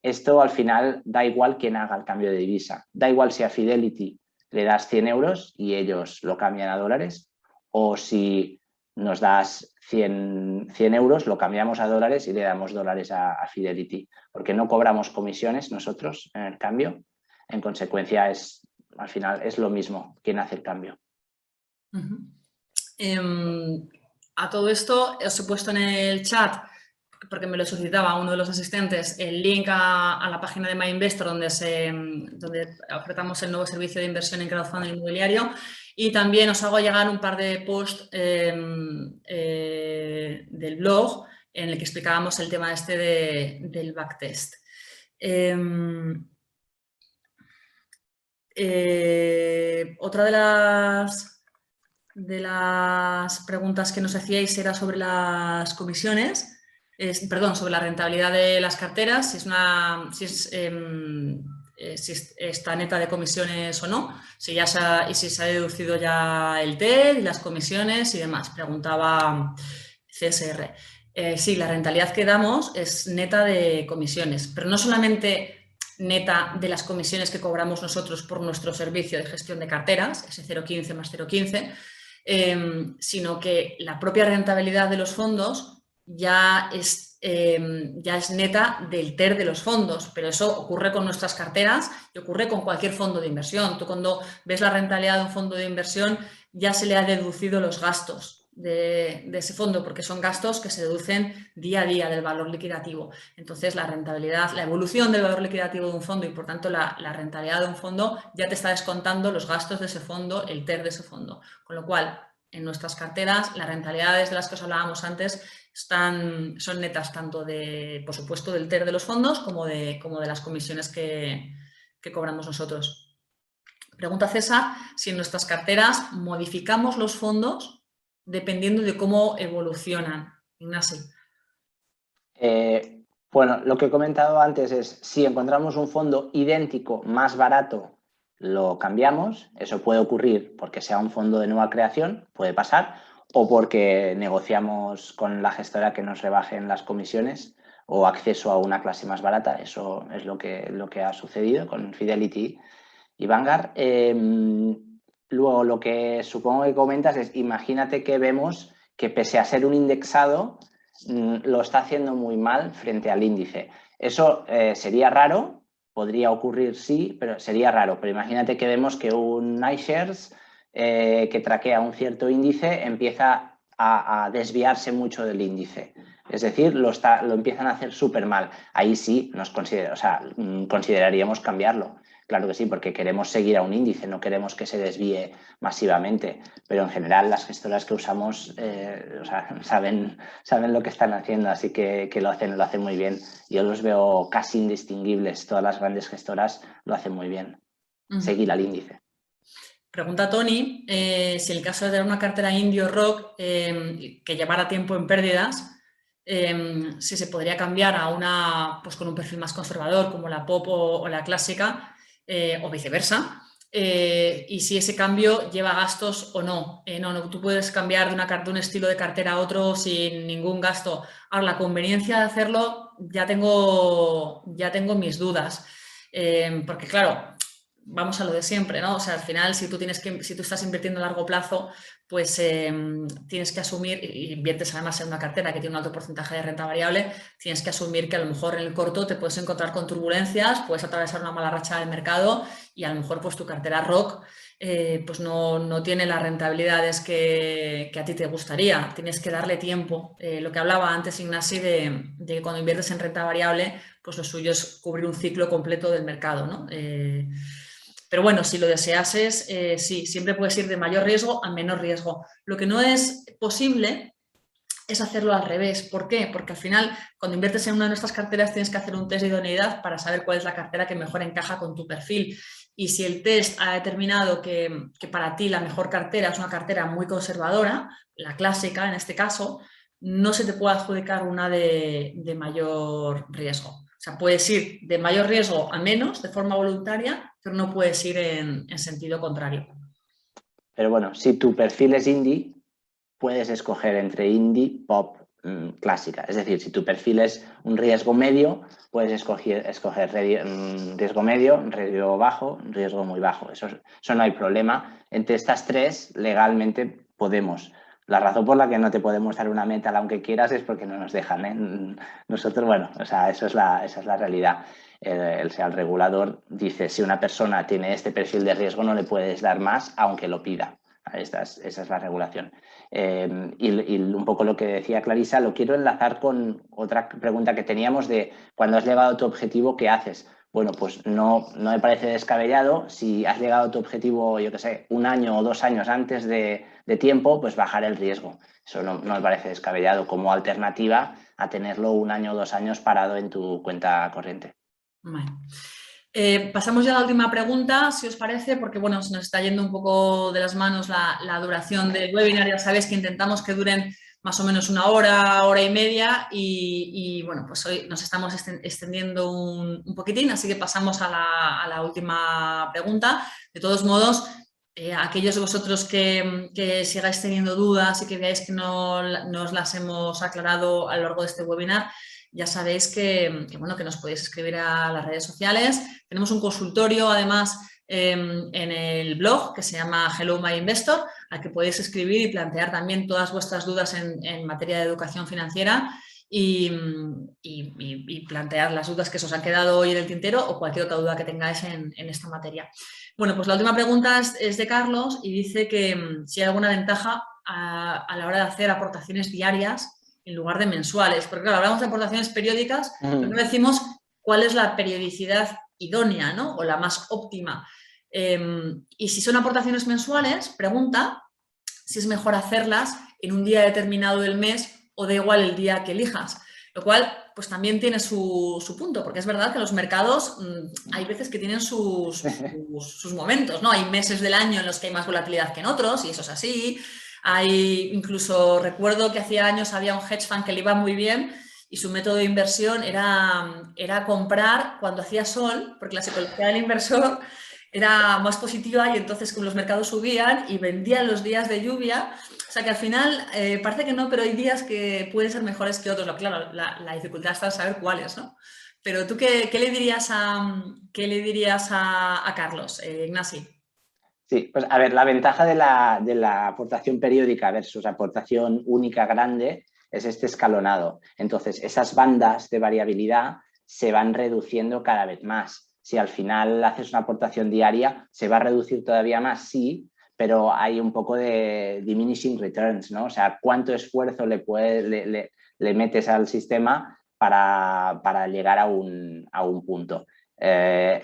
Esto al final da igual quién haga el cambio de divisa. Da igual si a Fidelity le das 100 euros y ellos lo cambian a dólares, o si nos das 100 euros, lo cambiamos a dólares y le damos dólares a Fidelity, porque no cobramos comisiones nosotros en el cambio. En consecuencia, al final es lo mismo quien hace el cambio. A todo esto os he puesto en el chat, porque me lo solicitaba uno de los asistentes, el link a la página de MyInvestor donde ofertamos el nuevo servicio de inversión en crowdfunding inmobiliario, y también os hago llegar un par de posts del blog en el que explicábamos el tema del backtest. Otra de las preguntas que nos hacíais era sobre las comisiones, sobre la rentabilidad de las carteras, si está neta de comisiones o no, si se ha deducido ya el TED y las comisiones y demás, preguntaba CSR. Sí, la rentabilidad que damos es neta de comisiones, pero no solamente neta de las comisiones que cobramos nosotros por nuestro servicio de gestión de carteras, ese 0,15 más 0,15, sino que la propia rentabilidad de los fondos ya es neta del TER de los fondos, pero eso ocurre con nuestras carteras y ocurre con cualquier fondo de inversión. Tú cuando ves la rentabilidad de un fondo de inversión ya se le ha deducido los gastos de ese fondo, porque son gastos que se deducen día a día del valor liquidativo. Entonces, la rentabilidad, la evolución del valor liquidativo de un fondo y, por tanto, la rentabilidad de un fondo ya te está descontando los gastos de ese fondo, el TER de ese fondo. Con lo cual, en nuestras carteras, las rentabilidades de las que os hablábamos antes son netas tanto por supuesto, del TER de los fondos como de las comisiones que cobramos nosotros. Pregunta César si en nuestras carteras modificamos los fondos dependiendo de cómo evolucionan. Ignacio. Bueno, lo que he comentado antes es, si encontramos un fondo idéntico, más barato, lo cambiamos. Eso puede ocurrir porque sea un fondo de nueva creación, puede pasar, o porque negociamos con la gestora que nos rebajen las comisiones o acceso a una clase más barata. Eso es lo que ha sucedido con Fidelity y Vanguard. Luego, lo que supongo que comentas es, imagínate que vemos que pese a ser un indexado, lo está haciendo muy mal frente al índice. Eso sería raro, podría ocurrir sí, pero sería raro. Pero imagínate que vemos que un iShares que traquea un cierto índice empieza a desviarse mucho del índice. Es decir, lo empiezan a hacer súper mal. Ahí sí consideraríamos cambiarlo. Claro que sí, porque queremos seguir a un índice, no queremos que se desvíe masivamente. Pero en general las gestoras que usamos saben lo que están haciendo, así que lo hacen muy bien. Yo los veo casi indistinguibles. Todas las grandes gestoras lo hacen muy bien. Seguir al índice. Pregunta Tony si en el caso de tener una cartera Indio Rock que llevara tiempo en pérdidas, si se podría cambiar a una pues con un perfil más conservador como la Pop o la clásica, o viceversa, y si ese cambio lleva gastos o no. No, tú puedes cambiar de un estilo de cartera a otro sin ningún gasto. Ahora, la conveniencia de hacerlo ya tengo mis dudas, porque claro, vamos a lo de siempre, ¿no? O sea, al final, si tú estás invirtiendo a largo plazo, pues tienes que asumir, y inviertes además en una cartera que tiene un alto porcentaje de renta variable, tienes que asumir que a lo mejor en el corto te puedes encontrar con turbulencias, puedes atravesar una mala racha del mercado y a lo mejor pues tu cartera ROC pues no tiene las rentabilidades que a ti te gustaría. Tienes que darle tiempo. Lo que hablaba antes Ignasi de que cuando inviertes en renta variable, pues lo suyo es cubrir un ciclo completo del mercado, ¿no? Pero bueno, si lo deseases, sí, siempre puedes ir de mayor riesgo a menor riesgo. Lo que no es posible es hacerlo al revés. ¿Por qué? Porque al final, cuando inviertes en una de nuestras carteras, tienes que hacer un test de idoneidad para saber cuál es la cartera que mejor encaja con tu perfil. Y si el test ha determinado que para ti la mejor cartera es una cartera muy conservadora, la clásica en este caso, no se te puede adjudicar una de mayor riesgo. O sea, puedes ir de mayor riesgo a menos de forma voluntaria, pero no puedes ir en sentido contrario. Pero bueno, si tu perfil es indie, puedes escoger entre indie, pop, clásica. Es decir, si tu perfil es un riesgo medio, puedes escoger riesgo medio, riesgo bajo, riesgo muy bajo. Eso no hay problema. Entre estas tres, legalmente podemos. La razón por la que no te podemos dar una meta, aunque quieras, es porque no nos dejan, ¿eh? Nosotros, bueno, o sea, esa es la realidad. El regulador dice, si una persona tiene este perfil de riesgo, no le puedes dar más, aunque lo pida. Esa es la regulación. Y un poco lo que decía Clarisa, lo quiero enlazar con otra pregunta que teníamos de cuando has llegado a tu objetivo, ¿qué haces? Bueno, pues no me parece descabellado. Si has llegado a tu objetivo, yo qué sé, 1 año o 2 años antes de tiempo, pues bajar el riesgo. Eso no me parece descabellado como alternativa a tenerlo 1 año o 2 años parado en tu cuenta corriente. Bueno. Pasamos ya a la última pregunta, si os parece, porque bueno, se nos está yendo un poco de las manos la duración del webinar. Ya sabéis que intentamos que duren más o menos 1 hora, hora y media y bueno, pues hoy nos estamos extendiendo un poquitín, así que pasamos a la última pregunta. De todos modos, aquellos de vosotros que sigáis teniendo dudas y que veáis que no os las hemos aclarado a lo largo de este webinar, ya sabéis bueno, que nos podéis escribir a las redes sociales. Tenemos un consultorio, además, en el blog que se llama Hello My Investor, al que podéis escribir y plantear también todas vuestras dudas en materia de educación financiera y plantear las dudas que os han quedado hoy en el tintero o cualquier otra duda que tengáis en esta materia. Bueno, pues la última pregunta es de Carlos y dice que si hay alguna ventaja a la hora de hacer aportaciones diarias en lugar de mensuales, porque claro, hablamos de aportaciones periódicas, pero no decimos cuál es la periodicidad idónea, ¿no? O la más óptima. Y si son aportaciones mensuales, pregunta si es mejor hacerlas en un día determinado del mes o da igual el día que elijas, lo cual pues también tiene su punto, porque es verdad que los mercados hay veces que tienen sus momentos, ¿no? Hay meses del año en los que hay más volatilidad que en otros y eso es así. Incluso recuerdo que hacía años había un hedge fund que le iba muy bien y su método de inversión era comprar cuando hacía sol, porque la psicología del inversor era más positiva y entonces los mercados subían y vendían los días de lluvia. O sea que al final parece que no, pero hay días que pueden ser mejores que otros. Claro, la dificultad está en saber cuáles, ¿no? Pero tú, ¿qué le dirías a Carlos, Ignasi? Sí, pues a ver, la ventaja de la aportación periódica versus aportación única grande es este escalonado. Entonces, esas bandas de variabilidad se van reduciendo cada vez más. Si al final haces una aportación diaria, ¿se va a reducir todavía más? Sí, pero hay un poco de diminishing returns, ¿no? O sea, ¿cuánto esfuerzo le metes al sistema para llegar a un punto?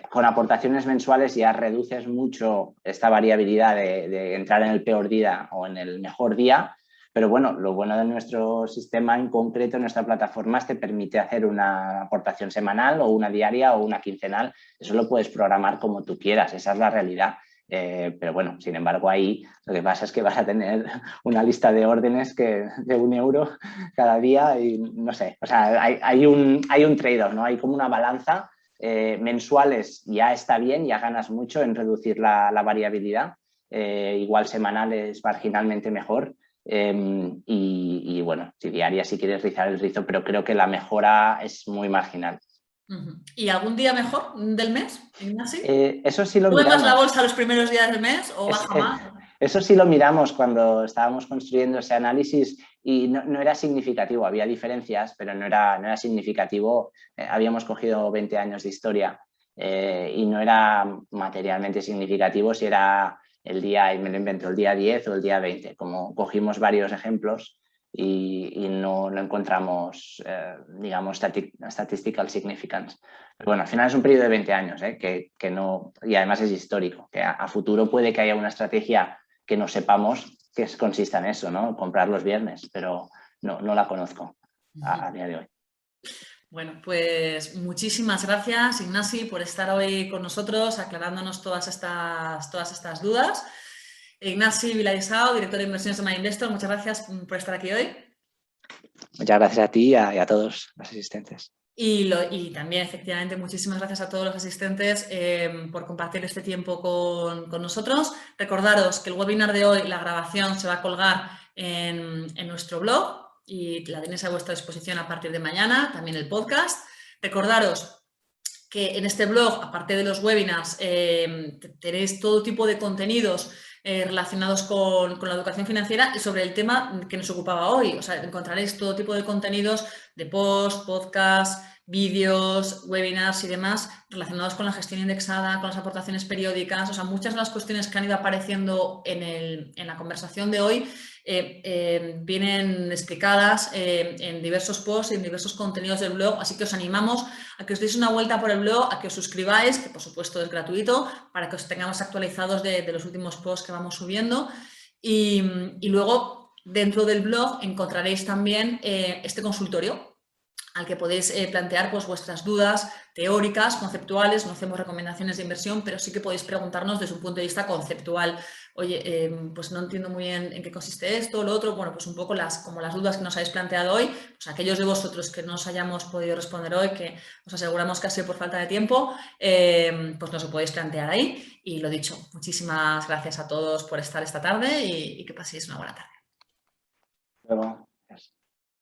Con aportaciones mensuales ya reduces mucho esta variabilidad de entrar en el peor día o en el mejor día, pero bueno, lo bueno de nuestro sistema en concreto, nuestra plataforma, te permite hacer una aportación semanal o una diaria o una quincenal. Eso lo puedes programar como tú quieras, esa es la realidad. Pero bueno, sin embargo, ahí lo que pasa es que vas a tener una lista de órdenes de 1 euro cada día y no sé, o sea, hay un trade-off, ¿no? Hay como una balanza. Mensuales ya está bien, ya ganas mucho en reducir la variabilidad. Igual semanales marginalmente mejor. Y bueno, si diaria si quieres rizar el rizo, pero creo que la mejora es muy marginal. ¿Y algún día mejor del mes, Ignasi? Eso sí lo ¿Sube más la miramos. bolsa los primeros días del mes o baja más? Eso sí lo miramos cuando estábamos construyendo ese análisis y no era significativo, había diferencias, pero no era significativo. Habíamos cogido 20 años de historia y no era materialmente significativo si era el día, y me lo invento, el día 10 o el día 20. Como cogimos varios ejemplos y no encontramos, digamos, statistical significance. Pero bueno, al final es un periodo de 20 años, que no, y además es histórico, que a futuro puede que haya una estrategia que no sepamos que consista en eso, ¿no? Comprar los viernes, pero no la conozco a día de hoy. Bueno, pues muchísimas gracias, Ignasi, por estar hoy con nosotros, aclarándonos todas estas dudas. Ignasi Vilaisao, director de inversiones de MyInvestor, muchas gracias por estar aquí hoy. Muchas gracias a ti y a todos los asistentes. Y también, efectivamente, muchísimas gracias a todos los asistentes por compartir este tiempo con nosotros. Recordaros que el webinar de hoy, la grabación, se va a colgar en nuestro blog y la tenéis a vuestra disposición a partir de mañana, también el podcast. Recordaros que en este blog, aparte de los webinars, tenéis todo tipo de contenidos relacionados con la educación financiera y sobre el tema que nos ocupaba hoy. O sea, encontraréis todo tipo de contenidos de post, podcast, vídeos, webinars y demás relacionados con la gestión indexada, con las aportaciones periódicas. O sea, muchas de las cuestiones que han ido apareciendo en la conversación de hoy vienen explicadas en diversos posts y en diversos contenidos del blog, así que os animamos a que os deis una vuelta por el blog, a que os suscribáis, que por supuesto es gratuito, para que os tengamos actualizados de los últimos posts que vamos subiendo. Y luego, dentro del blog, encontraréis también este consultorio al que podéis plantear pues, vuestras dudas teóricas, conceptuales. No hacemos recomendaciones de inversión, pero sí que podéis preguntarnos desde un punto de vista conceptual. Oye, pues no entiendo muy bien en qué consiste esto, lo otro. Bueno, pues un poco como las dudas que nos habéis planteado hoy, pues aquellos de vosotros que no os hayamos podido responder hoy, que os aseguramos que ha sido por falta de tiempo, pues nos lo podéis plantear ahí. Y lo dicho, muchísimas gracias a todos por estar esta tarde y que paséis una buena tarde. Luego.